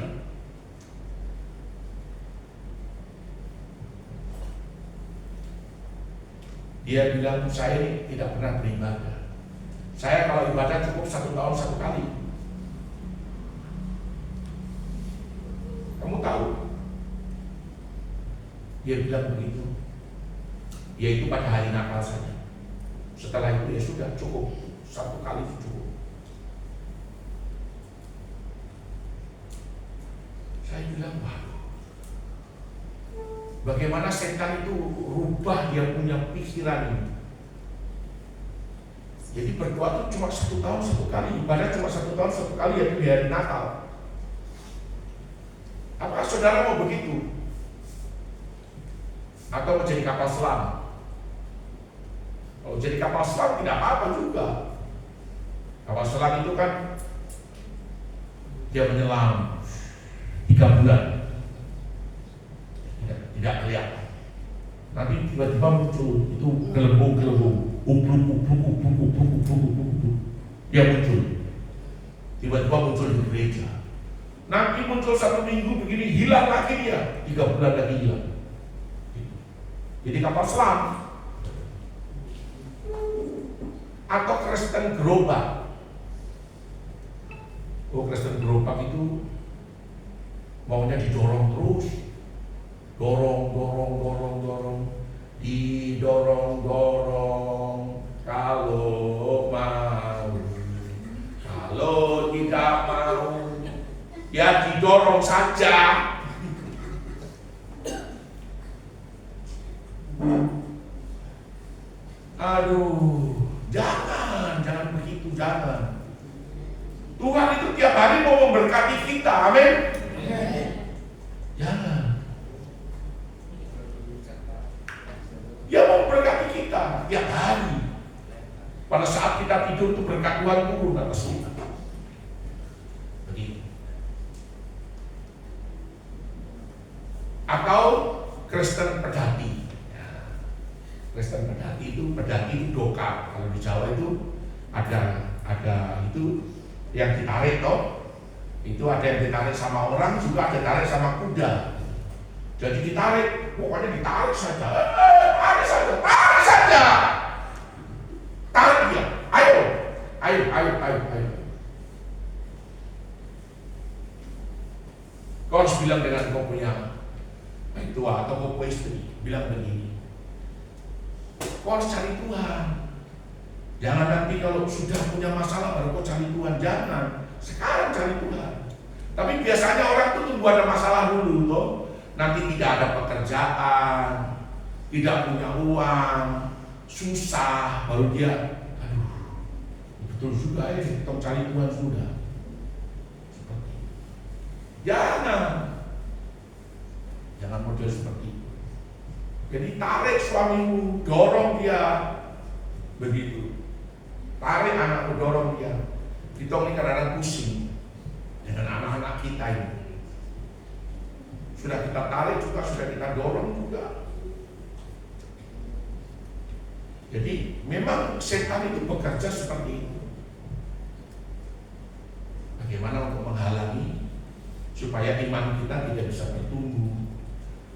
Dia bilang, saya ini tidak pernah beribadah. Saya kalau ibadah cukup 1 tahun 1 kali. Kamu tahu? Dia bilang begitu. Yaitu pada hari Natal saja. Setelah itu ya sudah cukup 1 kali cukup. Saya bilang, bagaimana setan itu rubah dia punya pikiran ini. Jadi berdoa itu cuma 1 tahun 1 kali, ibadah cuma 1 tahun 1 kali, yaitu di hari Natal. Apakah saudara mau begitu? Atau menjadi kapal selam? Kalau jadi kapal selam tidak apa-apa juga. Kapal selam itu kan dia menyelam 3 bulan, tidak kelihatan. Nanti tiba-tiba muncul itu gelembung, ubluk. Dia muncul. Tiba-tiba muncul di gereja. Nanti muncul 1 minggu begini, hilang lagi dia. 3 bulan lagi hilang. Jadi kapal selam. Atau Kristen gerobak. Kristen gerobak itu maunya didorong terus. Dorong, didorong, kalau mau, kalau tidak mau, ya didorong saja. Aduh, jangan begitu, jangan. Tuhan itu tiap hari mau memberkati kita, amin. Jangan. Dia mau memberkati kita tiap hari. Pada saat kita tidur itu berkat Tuhan turun atas kita. Begitu. Atau Kristen pedati. Kristen pedati itu doka. Kalau di Jawa itu ada itu yang ditarik toh. Itu ada yang ditarik sama orang, juga ada ditarik sama kuda. Jadi ditarik, pokoknya ditarik saja. Tarik saja. Tarik dia. Ayo. Kau harus bilang dengan kau punya tua atau kau punya istri, bilang begini. Kau harus cari Tuhan. Jangan nanti kalau sudah punya masalah baru kau cari Tuhan. Jangan. Sekarang cari Tuhan. Tapi biasanya orang itu tunggu ada masalah dulu toh. Nanti tidak ada pekerjaan, tidak punya uang, susah, baru dia, betul juga ya, kita cari Tuhan sudah. Jangan model seperti itu. Jadi tarik suamimu, dorong dia, begitu. Tarik anakmu, dorong dia. Kita ini kadang-kadang pusing dengan anak-anak kita ini. Sudah kita tarik juga, sudah kita dorong juga. Jadi memang setan itu bekerja seperti itu. Bagaimana untuk menghalangi supaya iman kita tidak bisa bertumbuh,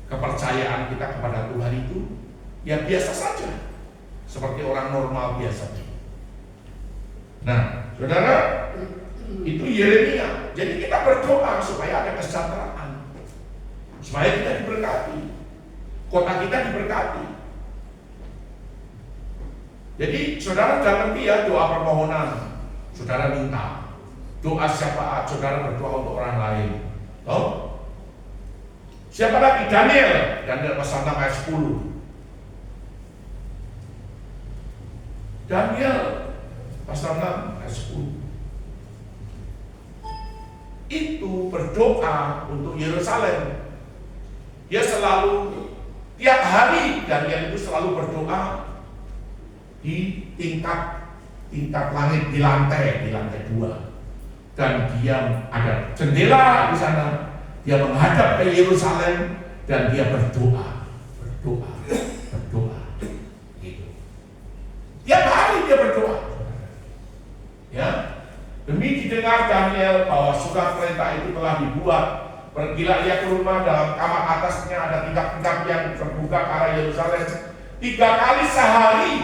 kepercayaan kita kepada Tuhan itu ya biasa saja, seperti orang normal biasa. Nah, saudara, Itu Yeremia. Jadi kita berdoa supaya ada kesejahteraan, supaya kita diberkati, kota kita diberkati. Jadi saudara jangan ngerti ya doa permohonan. Saudara minta doa syafaat, saudara berdoa untuk orang lain. Toh? Siapa lagi? Daniel pasal 6 ayat 10. Daniel pasal 6 ayat 10. Itu berdoa untuk Yerusalem. Dia selalu, tiap hari Daniel itu selalu berdoa di tingkat langit, di lantai 2. Dan dia ada jendela di sana. Dia menghadap ke Yerusalem dan dia berdoa. Gitu. Tiap hari dia berdoa. Ya. Demi didengar Daniel bahwa surat perintah itu telah dibuat, pergilah ia ke rumah, dalam kamar atasnya ada tingkap-tingkap yang terbuka ke arah Yerusalem. 3 kali sehari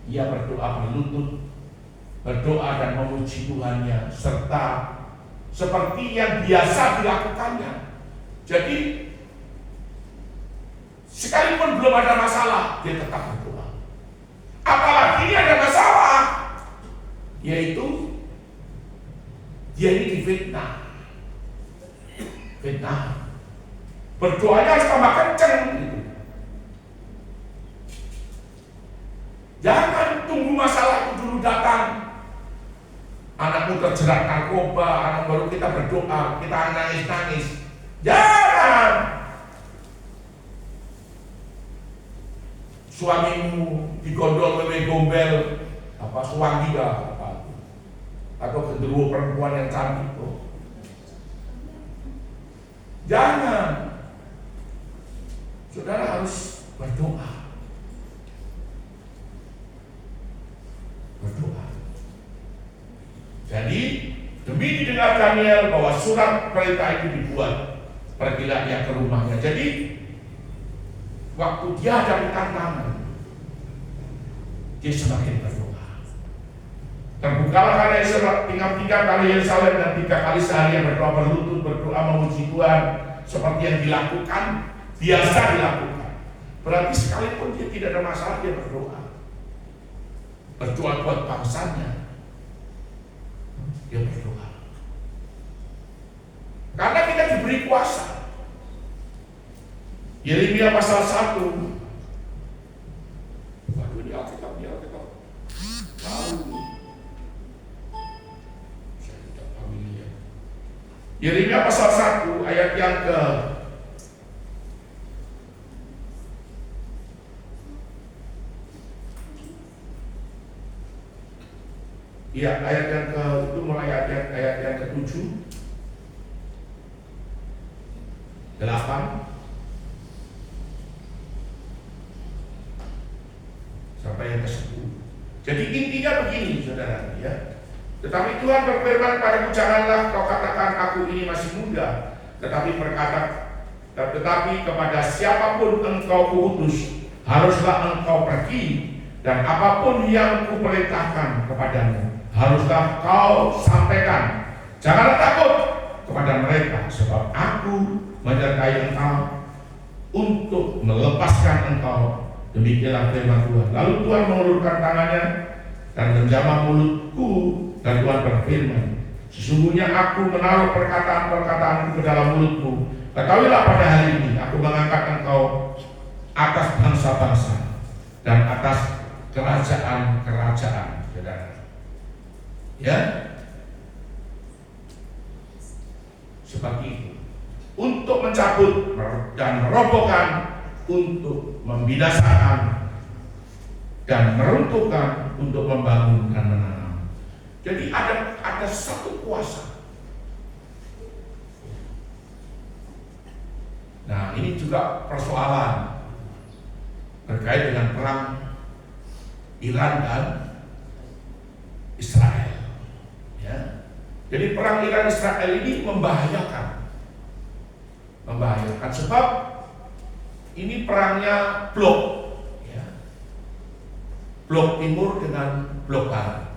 ia berdoa berlutut, berdoa dan memuji Tuhannya, serta seperti yang biasa dilakukannya. Jadi sekalipun belum ada masalah, dia tetap berdoa. Apalagi ini ada masalah, yaitu dia ini difitnah. Berdoanya harus tambah kenceng gitu. Jangan tunggu masalah itu dulu datang. Anakmu terjerat narkoba, anak baru kita berdoa, kita nangis-nangis. Jangan. Suamimu digondol wewe gombel, suwangiga atau genderuwo perempuan yang cantik tuh. Jangan. Saudara harus berdoa. Jadi demi didengar Daniel bahwa surat perintah itu dibuat, pergilah dia ke rumahnya. Jadi waktu dia hadapi tantangan, dia semakin berdoa. Terbukalah karena Israel, tinggal 3 kali Yerusalem dan 3 kali sehari berdoa berlutut, berdoa memuji Tuhan seperti yang dilakukan, biasa dilakukan. Berarti sekalipun dia tidak ada masalah, dia berdoa. Berdoa buat bangsanya, dia berdoa. Karena kita diberi kuasa. Yeremia pasal 1. Waduh, ini Alkitab. Tahu. Yeremia pasal 1 ayat yang ke ayat yang ke itu mulai ayat yang ke-7, 8 sampai yang ke-10. Jadi intinya begini, saudara, ya. Tetapi Tuhan berfirman padaku, janganlah kau katakan aku ini masih muda, tetapi kepada siapapun engkau kuutus, haruslah engkau pergi, dan apapun yang kuperintahkan kepadamu, haruslah kau sampaikan. Janganlah takut kepada mereka, sebab aku menyertai engkau untuk melepaskan engkau. Demikianlah firman Tuhan. Lalu Tuhan mengulurkan tangannya dan menjamah mulutku, dan Tuhan berfirman, sesungguhnya aku menaruh perkataan-perkataanku ke dalam mulutmu. Ketahuilah pada hari ini aku mengangkat engkau atas bangsa-bangsa dan atas kerajaan-kerajaan. Saudara, ya, seperti itu, untuk mencabut dan merobohkan, untuk membinasakan dan meruntuhkan, untuk membangun dan menanam. Jadi ada satu kuasa. Nah, ini juga persoalan terkait dengan perang Iran dan Israel. Ya. Jadi perang Iran Israel ini membahayakan sebab ini perangnya blok, ya. Blok timur dengan blok barat.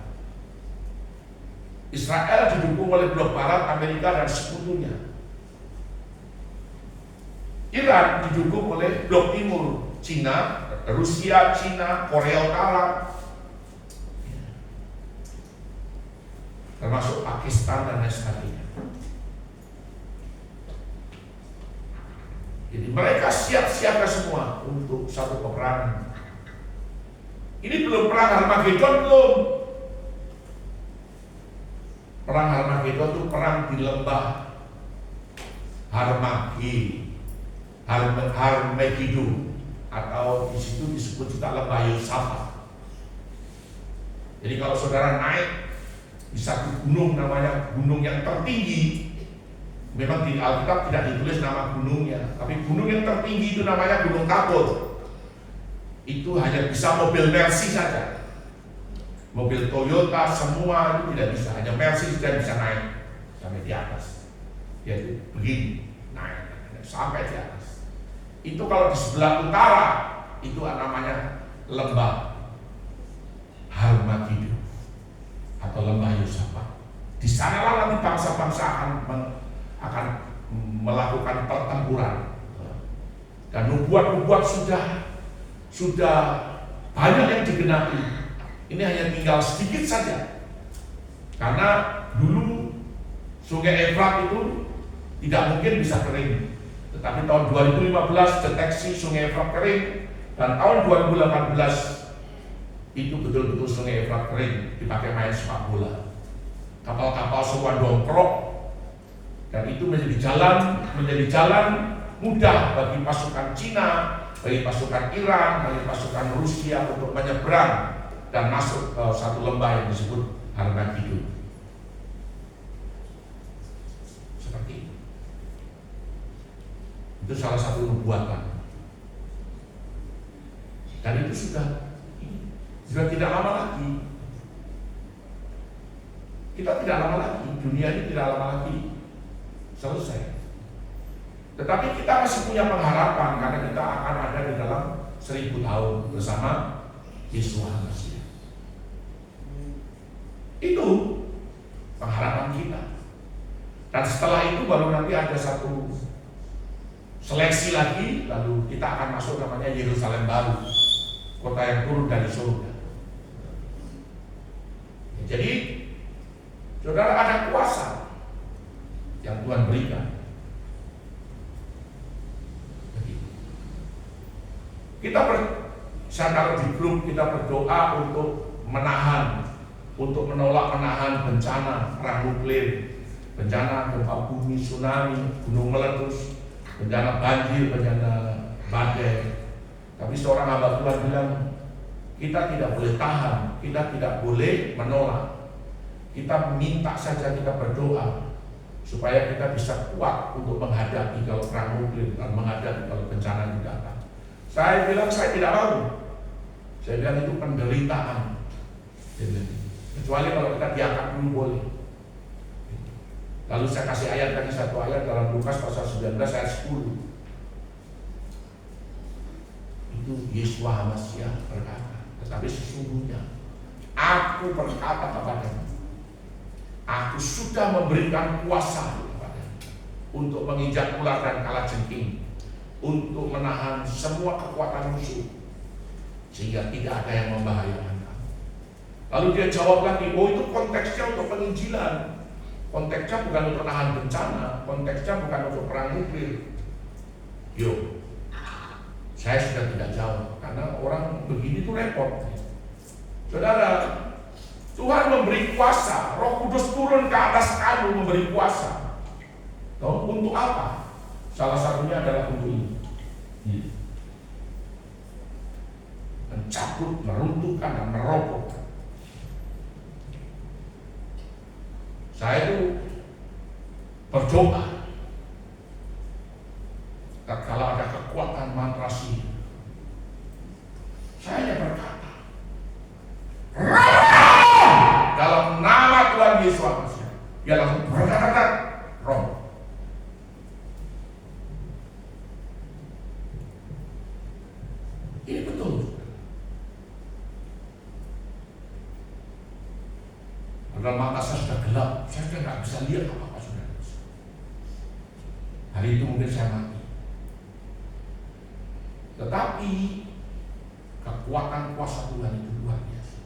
Israel didukung oleh blok barat, Amerika dan sekutunya. Iran didukung oleh blok timur, Cina, Rusia, Cina, Korea Utara, termasuk Pakistan dan lain sebagainya. Jadi mereka siap-siaga semua untuk satu peperangan. Ini belum perang Harmagedon, belum. Perang Harmagedon itu perang di lembah Harmagedon, atau di situ disebut juga lembah Yosafat. Jadi kalau saudara naik di satu gunung, namanya gunung yang tertinggi, memang di Alkitab tidak ditulis nama gunungnya, tapi gunung yang tertinggi itu namanya Gunung Tabor. Itu hanya bisa mobil Mercy saja, mobil Toyota semua itu tidak bisa, hanya Mercy saja bisa naik sampai di atas. Yaitu begini, naik sampai di atas. Itu kalau di sebelah utara itu namanya lembah Harmagedon atau lembah Yosafat. Di sanalah nanti bangsa-bangsa akan melakukan pertempuran, dan nubuat-nubuat sudah banyak yang digenapi. Ini hanya tinggal sedikit saja, karena dulu Sungai Efrat itu tidak mungkin bisa kering, tetapi tahun 2015 deteksi Sungai Efrat kering, dan tahun 2018 itu betul-betul Sungai Efrat kering, dipakai main sepak bola. Kapal-kapal semua dongkrok, dan itu menjadi jalan mudah bagi pasukan Cina, bagi pasukan Iran, bagi pasukan Rusia untuk menyeberang dan masuk ke satu lembah yang disebut Harmagedon. Seperti itu salah satu nubuatan, dan itu sudah tidak lama lagi. Kita tidak lama lagi, dunia ini tidak lama lagi selesai. Tetapi kita masih punya pengharapan, karena kita akan ada di dalam 1000 tahun bersama Yesus Kristus. Itu pengharapan kita. Dan setelah itu baru nanti ada satu seleksi lagi, lalu kita akan masuk namanya Yerusalem baru, kota yang turun dari surga. Jadi saudara, ada kuasa yang Tuhan berikan. Saya kalau di grup kita berdoa untuk menolak menahan bencana perang nuklir, bencana gempa bumi, tsunami, gunung meletus, bencana banjir, bencana badai. Tapi seorang hamba Tuhan bilang, kita tidak boleh tahan, kita tidak boleh menolak. Kita minta saja, kita berdoa supaya kita bisa kuat untuk menghadapi kalau perang nuklir dan menghadapi kalau bencana itu datang. Saya bilang saya tidak mau. Saya bilang itu penderitaan. Kecuali kalau kita diangkat dulu boleh. Lalu saya kasih ayat lagi, satu ayat dalam Lukas pasal 19 ayat 10. Itu Yesus Hamasiah berkata, tetapi sesungguhnya aku berkata kepadamu, aku sudah memberikan kuasa kepadamu untuk menginjak ular dan kalajengking, untuk menahan semua kekuatan musuh, sehingga tidak ada yang membahayakan kamu. Lalu dia jawab lagi, oh itu konteksnya untuk penginjilan, konteksnya bukan untuk menahan bencana, konteksnya bukan untuk perang nuklir. Saya sudah tidak jawab, karena orang begini tuh repot. Saudara, Tuhan memberi kuasa, Roh Kudus turun ke atas kamu memberi kuasa. Untuk apa? Salah satunya adalah untuk ini. Mencabut, meruntuhkan, dan merobohkan. Saya itu berdoa kalau ada kekuatan mantra sihir, saya hanya berkata, dalam nama Tuhan Yesus Kristus, dia langsung berkata, roh. Ini betul. Padahal mata saya sudah gelap. Hari itu mungkin saya mati. Tetapi kekuatan kuasa Tuhan itu luar biasa.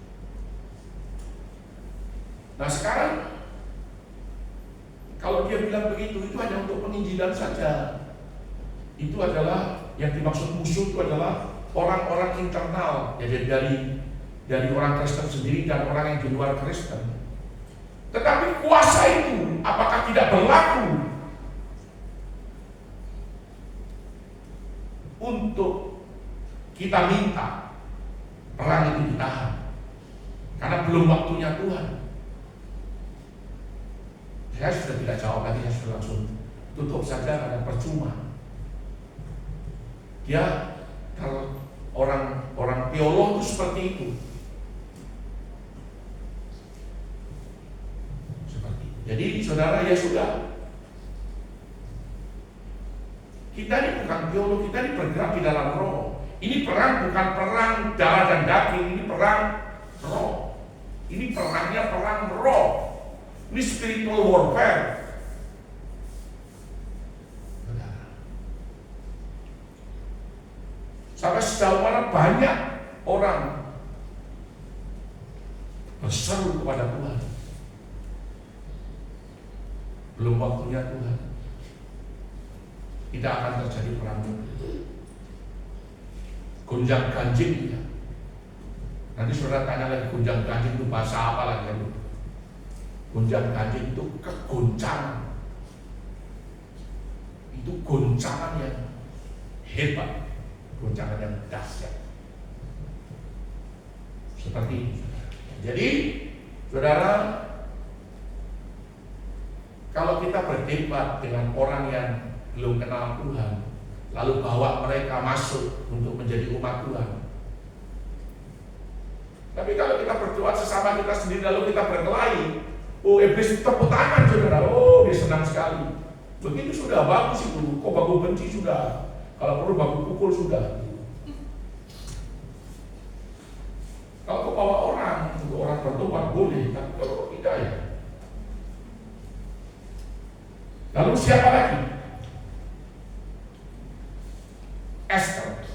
Nah sekarang kalau dia bilang begitu, itu hanya untuk penginjilan saja. Itu adalah yang dimaksud musuh, itu adalah orang-orang internal, jadi dari orang Kristen sendiri dan orang yang di luar Kristen. Tetapi kuasa itu apakah tidak berlaku untuk kita minta perang itu ditahan? Karena belum waktunya Tuhan. Saya sudah tidak jawab lagi, saya sudah langsung tutup saja karena percuma. Dia kalau orang teolog itu seperti itu. Jadi saudara, ya sudah. Kita ini bukan teolog, kita ini bergerak di dalam roh. Ini perang bukan perang darah dan daging, ini perang roh. Ini perangnya perang roh. Ini spiritual warfare. Sampai sejauh mana banyak orang berseru kepada Tuhan. Belum waktunya Tuhan. Tidak akan terjadi perang. Gonjang ganjing ya. Nanti saudara tanya lagi, gonjang ganjing itu bahasa apa lagi? Gonjang ganjing itu kegoncangan. Itu goncangan yang hebat, goncangan yang dahsyat. Seperti ini. Jadi, saudara, kalau kita berdebat dengan orang yang belum kenal Tuhan, lalu bawa mereka masuk untuk menjadi umat Tuhan. Tapi kalau kita berdoa sesama kita sendiri lalu kita berkelahi, oh iblis tepuk tangan saudara, oh dia senang sekali. Begitu sudah bagus itu, kok bagus benci sudah, kalau perlu bagus pukul sudah. Kalau kau bawa orang untuk orang bertobat boleh, tapi kalau tidak ya. Lalu siapa lagi? Esther.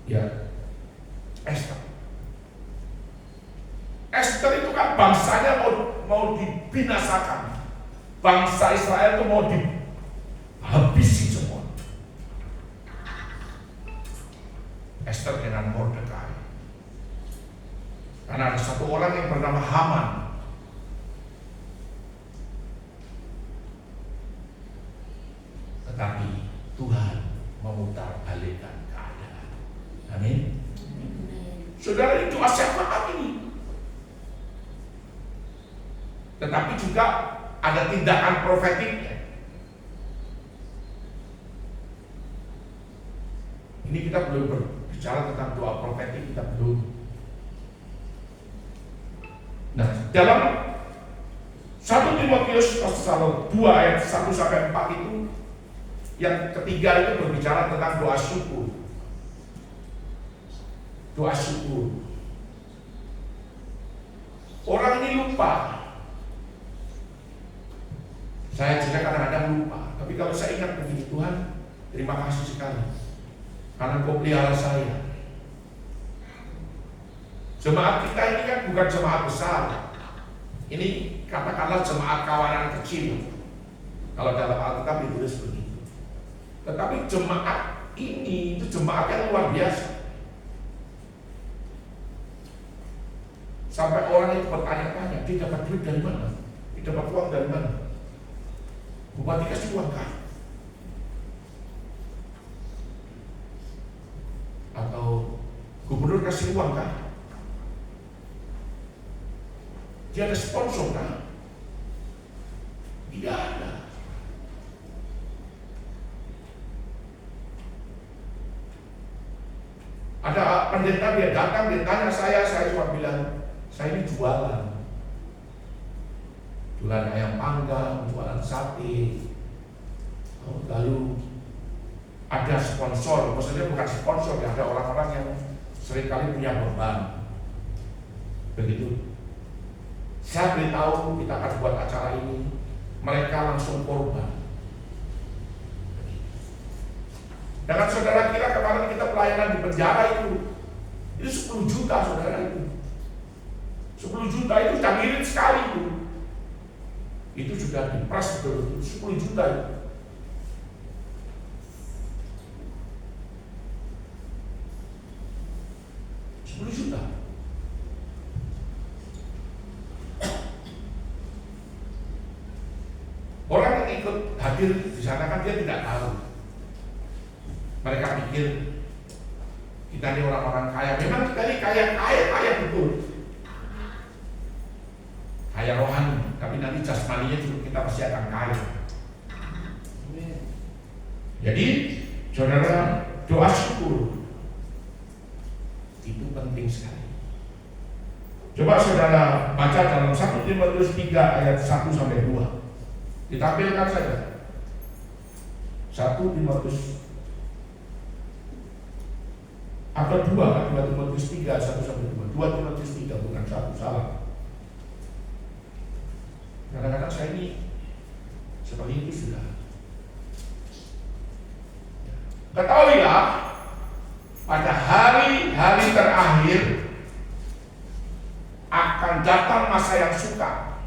Ya, Esther. Esther itu kan bangsanya mau dibinasakan. Bangsa Israel itu mau dihabisi semua. Esther dengan Mordekai. Karena ada satu orang yang bernama Haman. Tetapi Tuhan memutar balikkan keadaan. Amin. Saudara, itu siapa ini? Tetapi juga ada tindakan profetiknya. Ini kita belum berbicara tentang doa profetik, kita belum. Nah, dalam 1 Timotius pasal 2 ayat 1 sampai 4 itu, yang ketiga itu berbicara tentang doa syukur. Doa syukur. Orang ini lupa. Saya juga kadang-kadang lupa. Tapi kalau saya ingat begini, Tuhan, terima kasih sekali karena Kau pelihara saya. Jemaat kita ini kan bukan jemaat besar. Ini katakanlah jemaat kawanan kecil. Kalau dalam Alkitab ditulis begitu. Tetapi jemaat ini itu jemaat yang luar biasa. Sampai orang itu bertanya-tanya, dia dapat duit dari mana? Dia dapat uang dari mana? Bupati kasih uang kah? Atau gubernur kasih uang kah? Dia ada sponsor kah? Tidak ada. Ada pendeta dia datang, dia tanya saya cuma bilang, saya ini jualan ayam panggang, jualan sate. Lalu ada sponsor, maksudnya bukan sponsor ya, ada orang-orang yang seringkali punya beban. Begitu. Saya beritahu kita akan buat acara ini, mereka langsung korban. Dengan saudara kira kemarin kita pelayanan di penjara itu 10 juta saudara itu. 10 juta itu sudah mirip sekali itu. Itu sudah diperas betul, 10 juta itu. Juta. Orang yang ikut hadir di sana kan dia tidak tahu. Mereka pikir kita ini orang-orang kaya. Memang kita ini kaya betul. Kaya rohani, tapi nanti jasmaninya juga kita pasti akan kaya. Jadi, saudara, doa syukur itu penting sekali. Coba saudara baca dalam 1 Timotius 3 ayat 1 sampai 2. Ditampilkan saja. 1 Timotius atau 2 Timotius 3 1 sampai 2. 2 Timotius 3 bukan 1, salah. Kadang-kadang saya ini seperti itu sudah. Ketahuilah pada hari-hari terakhir akan datang masa yang sukar.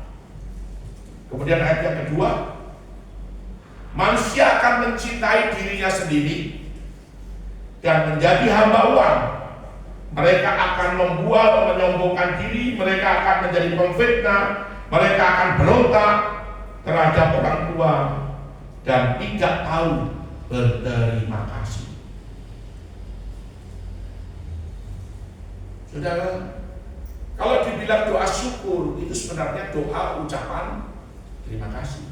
Kemudian ayat yang kedua, manusia akan mencintai dirinya sendiri dan menjadi hamba uang. Mereka akan membual dan menyombongkan diri, mereka akan menjadi pemfitnah, mereka akan berontak terhadap orang tua dan tidak tahu berterima kasih. Saudara, kalau dibilang doa syukur itu sebenarnya doa ucapan terima kasih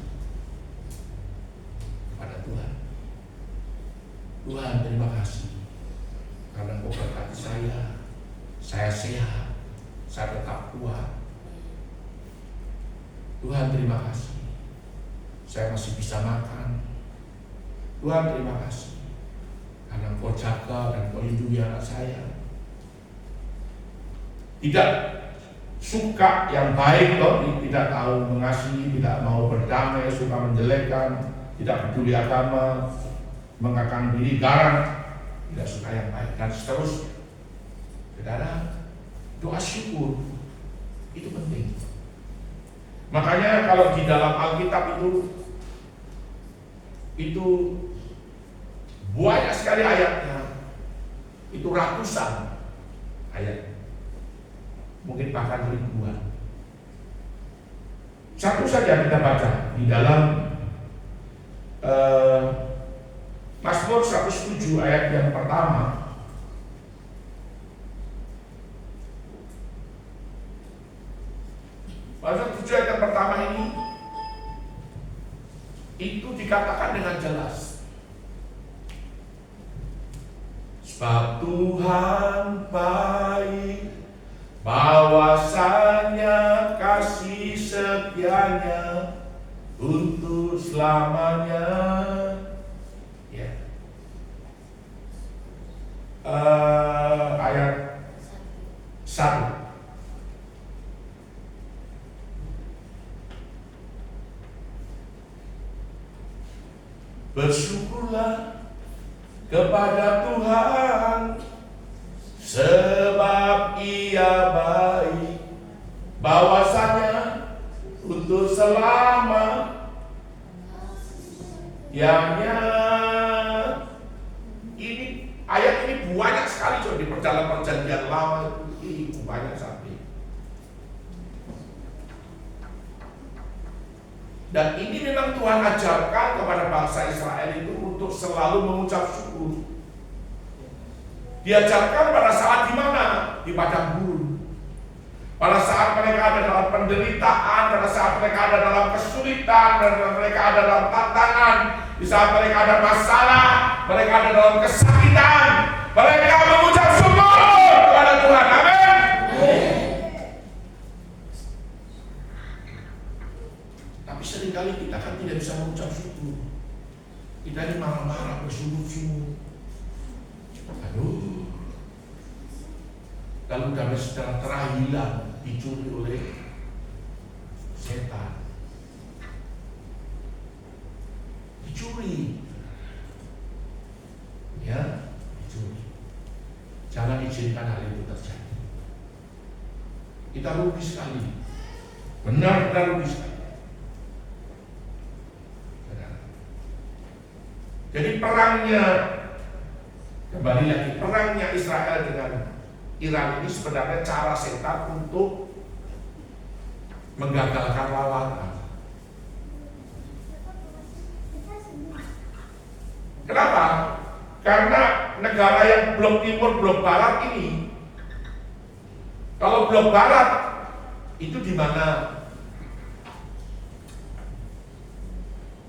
kepada Tuhan. Tuhan, terima kasih karena Engkau berkati saya sehat, saya tetap kuat. Tuhan, terima kasih saya masih bisa makan. Tuhan, terima kasih karena Engkau jaga dan Engkau lindungi anak saya. Tidak suka yang baik loh, tidak tahu mengasihi, tidak mau berdamai, suka menjelekkan, tidak peduli agama, mengangkat diri, garang, tidak suka yang baik dan seterusnya. Saudara, doa syukur itu penting. Makanya kalau di dalam Alkitab itu banyak sekali ayatnya, itu ratusan ayat. Mungkin bahkan ribuan. Satu saja kita baca di dalam Mazmur 107 ayat yang pertama. Mazmur 107 ayat yang pertama ini itu dikatakan dengan jelas. Sebab Tuhan baik, bahwasanya kasih setianya untuk selamanya. Ya. Ayat 1. Bersyukurlah kepada Tuhan sebab Ia baik, bahwasanya untuk selama ianya. Ini ayat ini banyak sekali di dalam perjanjian lama itu banyak sekali. Dan ini memang Tuhan ajarkan kepada bangsa Israel itu untuk selalu mengucap syukur. Diajarkan pada saat di mana? Di padang gurun. Pada saat mereka ada dalam penderitaan, pada saat mereka ada dalam kesulitan, dan mereka ada dalam tantangan, di saat mereka ada masalah, mereka ada dalam kesakitan, mereka mengucap syukur kepada Tuhan. Amin. Tapi seringkali kita kan tidak bisa mengucap syukur. Kita ini marah-marah, bersungut-sungut. Aduh, lalu damai sejahtera hilang, dicuri oleh setan. dicuri. Ya, dicuri. Jangan izinkan hal itu terjadi. Kita rugi sekali. Benar-benar rugi sekali. Jadi perangnya, kembali lagi, perangnya Israel dengan Iran ini sebenarnya cara setan untuk menggagalkan lawan. Kenapa? Karena negara yang blok timur, blok barat ini, kalau blok barat itu di mana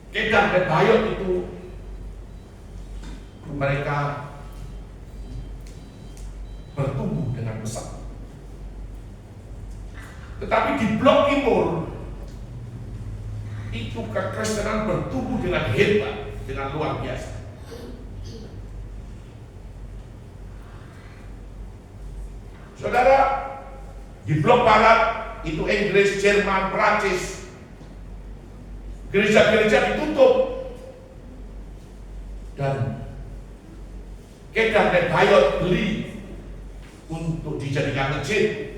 Kedah dan Bayot itu mereka bertumbuh dengan pesat. Tetapi di blok timur itu kekristenan bertumbuh dengan hebat, dengan luar biasa. Saudara, di blok barat itu Inggris, Jerman, Prancis, gereja-gereja ditutup dan Kedah dan Bayot beli untuk dijadikan masjid.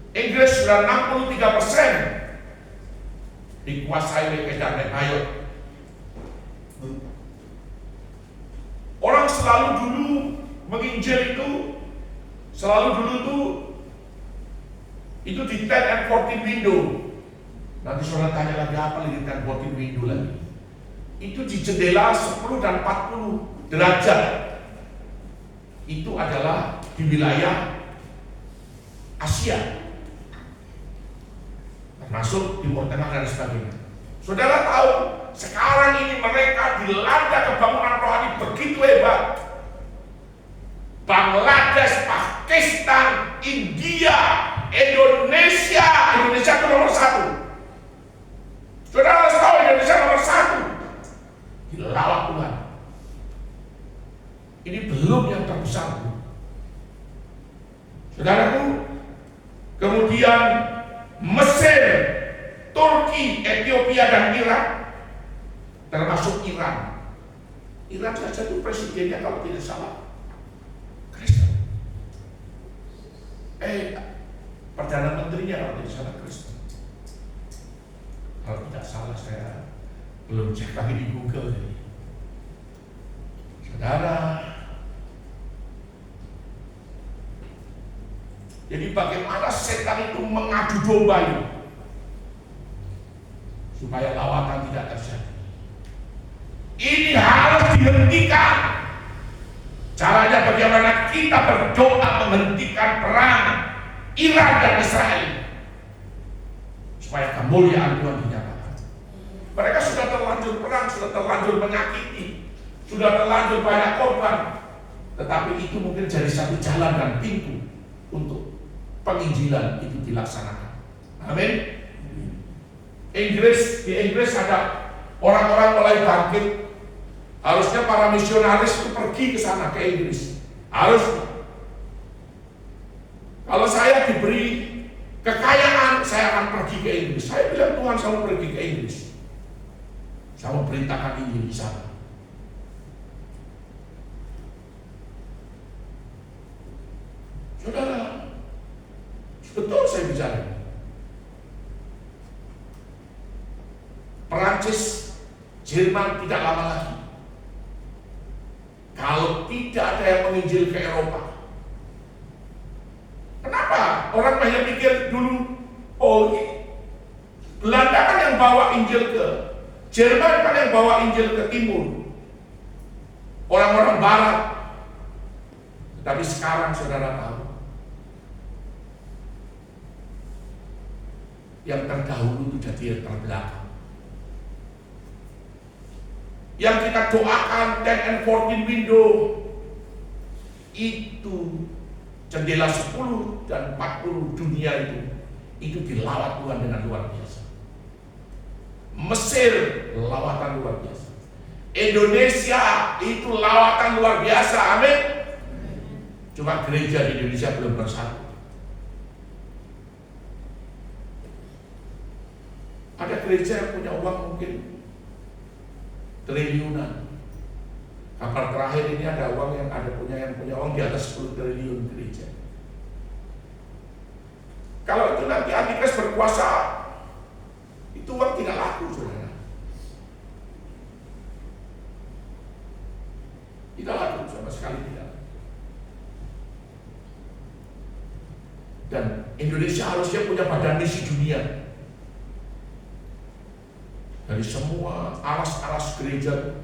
Inggris sudah 63% dikuasai oleh Kedah dan Bayot. Orang selalu dulu menginjil itu di 10 and 14 window. Nanti saudara tanya lagi apa lagi 10 and 14 window lagi. Itu di jendela 10 dan 40 derajat. Itu adalah di wilayah Asia, termasuk Timur Tengah dan sebagainya. Saudara tahu, sekarang ini mereka dilanda kebangunan rohani begitu hebat. Bangladesh, Pakistan, India, Indonesia itu nomor 1. Saudara harus tahu Indonesia nomor 1. Dilawat Tuhan. Ini belum yang terbesar. Saudaraku, kemudian Mesir, Turki, Ethiopia dan Irak, termasuk Iran. Iran saja itu presidennya kalau tidak salah Kristen. Perdana menterinya kalau tidak salah Kristen. Kalau tidak salah, saya belum cek lagi di Google. Saudara, jadi bagaimana setan itu mengadu domba ini supaya lawatan tidak terjadi. Ini harus dihentikan. Caranya bagaimana kita berdoa menghentikan perang Iran dan Israel supaya kemuliaan Tuhan dinyatakan. Mereka sudah terlanjur perang, sudah terlanjur menyakiti, sudah terlanjur banyak korban. Tetapi itu mungkin jadi satu jalan dan pintu untuk penginjilan itu dilaksanakan. Amin. Di Inggris ada orang-orang mulai bangkit. Harusnya para misionaris itu pergi ke sana, ke Inggris. Harus. Kalau saya diberi kekayaan, saya akan pergi ke Inggris. Saya bilang, Tuhan, saya mau pergi ke Inggris. Saya mau perintahkan Injil di sana. Saudara, betul saya bicara. Perancis, Jerman tidak lama lagi. Kalau tidak ada yang menginjil ke Eropa. Kenapa? Orang banyak pikir dulu, oh Belanda kan yang bawa Injil ke Jerman, kan yang bawa Injil ke timur. Orang-orang barat. Tapi sekarang saudara tahu, yang terdahulu itu jadi yang terbelakang. Yang kita doakan 10 and 14 window itu jendela 10 dan 40 dunia itu dilawat Tuhan dengan luar biasa. Mesir lawatan luar biasa. Indonesia itu lawatan luar biasa. Amin. Cuma gereja di Indonesia belum bersatu. gereja yang punya uang mungkin triliunan. Kabar terakhir ini ada uang yang punya uang di atas 10 triliun gereja. Kalau itu nanti Antikris berkuasa, itu uang tidak laku, saudara. Tidak laku, sama sekali tidak. Dan Indonesia harusnya punya badan misi dunia. Dari semua aras-aras gereja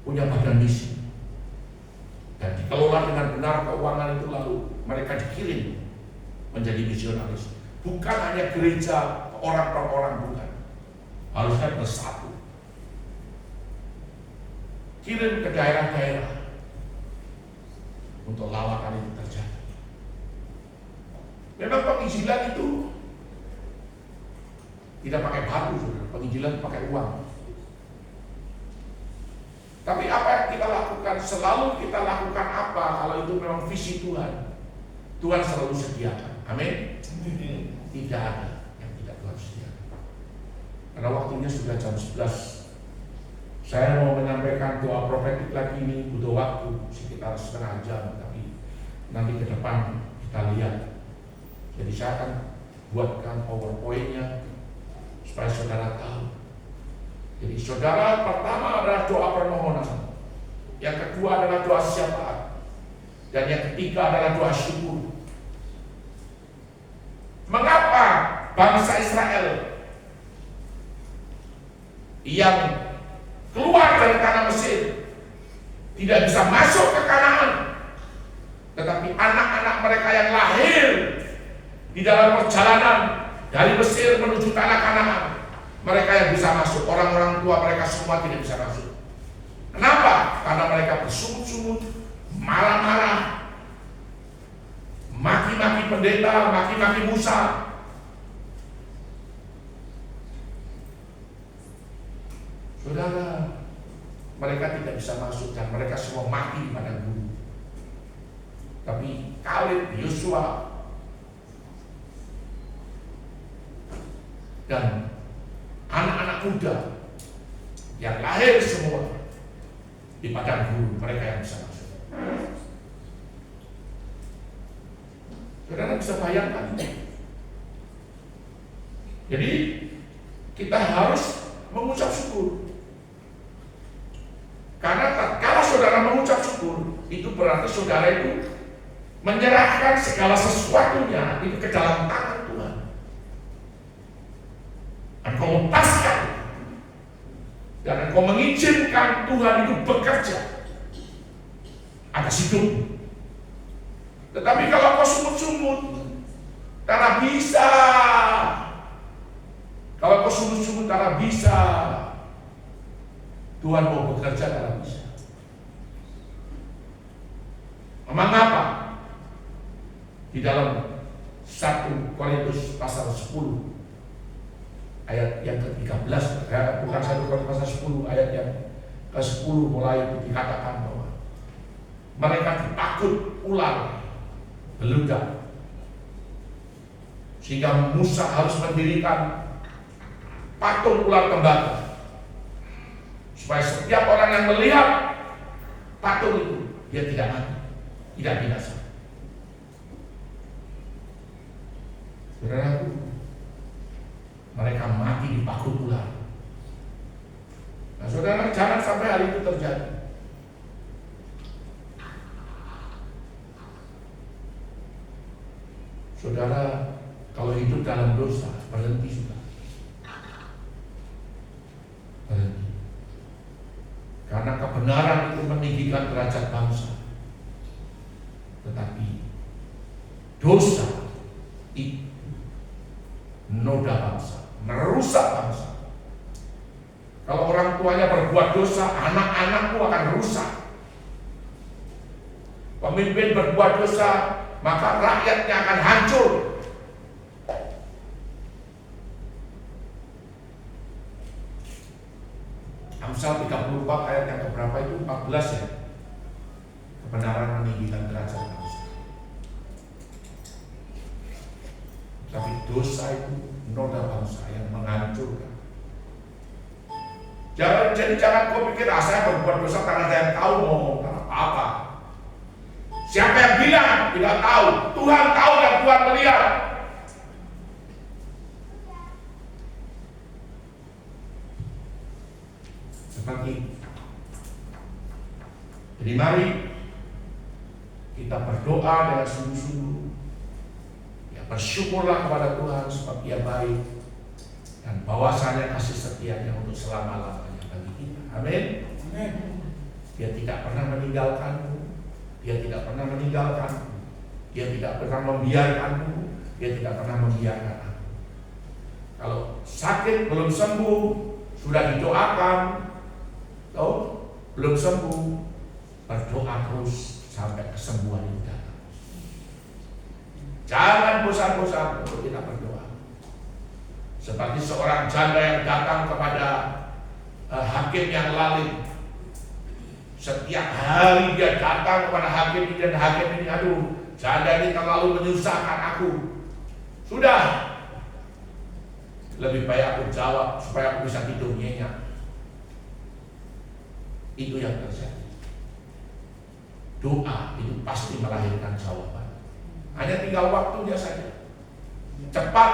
punya badan misi. Dan dikelola dengan benar keuangan itu, lalu mereka dikirim menjadi misionaris. Bukan hanya gereja orang per orang, bukan. Harusnya bersatu. Kirim ke daerah-daerah untuk lawakan itu terjadi. Memang penginjilan itu tidak pakai batu, saudara. Penginjilan pakai uang. Tapi apa yang kita lakukan, selalu kita lakukan apa kalau itu memang visi Tuhan. Tuhan selalu sediakan. Amin. Tidak ada yang tidak Tuhan sediakan. Karena waktunya sudah jam 11. Saya mau menyampaikan doa profetik lagi, ini butuh waktu sekitar setengah jam, tapi nanti ke depan kita lihat. Jadi saya akan buatkan PowerPoint-nya supaya saudara tahu. Jadi saudara, pertama adalah doa permohonan, yang kedua adalah doa syafaat, dan yang ketiga adalah doa syukur. Mengapa bangsa Israel yang keluar dari tanah Mesir tidak bisa masuk ke Kanaan, tetapi anak-anak mereka yang lahir di dalam perjalanan dari Mesir menuju tanah Kanaan, mereka yang bisa masuk, orang-orang tua mereka semua tidak bisa masuk. Kenapa? Karena mereka bersungut-sungut, marah-marah, maki-maki pendeta, maki-maki Musa. Saudara, mereka tidak bisa masuk dan mereka semua mati di padang gurun. Tapi Kaleb, Yosua, dan anak-anak muda yang lahir semua di padang gurun, mereka yang bisa masuk. Saudara bisa bayangkan. Jadi kita harus mengucap syukur. Karena kalau saudara mengucap syukur, itu berarti saudara itu menyerahkan segala sesuatunya itu ke dalam tangan Tuhan. Engkau lepaskan dan engkau mengizinkan Tuhan itu bekerja atas hidupmu. Tetapi kalau kau sumut-sumut, karena bisa. Kalau kau sumut-sumut karena bisa, Tuhan mau bekerja karena bisa. Mengapa? Di dalam 1 Korintus pasal 10 ayat yang ke-13, bukan 1 Korintus pasal 10 ayat yang ke-10 mulai dikatakan bahwa mereka ditakut ular beludak, sehingga Musa harus mendirikan patung ular tembakau supaya setiap orang yang melihat patung itu dia tidak mati, tidak binasa. Saudaraku, mereka mati di paku ular. Nah, saudara, jangan sampai hal itu terjadi. Saudara, kalau hidup dalam dosa, berhenti sudah. Berhenti. Karena kebenaran itu meninggikan derajat bangsa. Tetapi dosa itu noda bangsa, merusak bangsa. Kalau orang tuanya berbuat dosa, anak-anakmu akan rusak. Pemimpin berbuat dosa, maka rakyatnya akan hancur. Amsal 34 ayat yang keberapa itu? 14 ya. Kebenaran meninggikan derajat bangsa. Tapi dosa itu noda bangsa yang menghancurkan. Jangan kau pikir saya berbuat dosa karena saya tahu mau karena apa. Siapa yang bilang tidak tahu? Tuhan tahu dan Tuhan melihat. Seperti jadi mari kita berdoa dengan sungguh-sungguh. Ya, bersyukurlah kepada Tuhan sebab Dia baik dan bahwasanya kasih setianya untuk selama-lamanya bagi kita. Amin. Dia tidak pernah meninggalkanmu. Dia tidak pernah meninggalkanmu. Dia tidak pernah membiarkanmu. Dia tidak pernah membiarkan aku. Kalau sakit belum sembuh, sudah didoakan, belum sembuh, berdoa terus sampai kesembuhan itu datang. Jangan bosan-bosan untuk kita berdoa. Seperti seorang janda yang datang kepada hakim yang lalim. Setiap hari dia datang kepada hakim ini dan hakim ini, aduh, janda ini terlalu menyusahkan aku. Sudah, lebih baik aku jawab supaya aku bisa tidur nyenyak. Itu yang terjadi. Doa itu pasti melahirkan jawaban. Hanya tinggal waktunya saja. Cepat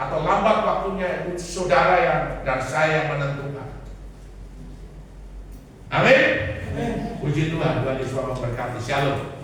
atau lambat waktunya itu saudara yang dan saya yang menentukan. Amin. Puji Tuhan, Tuhan Yesus memberkati. Shalom.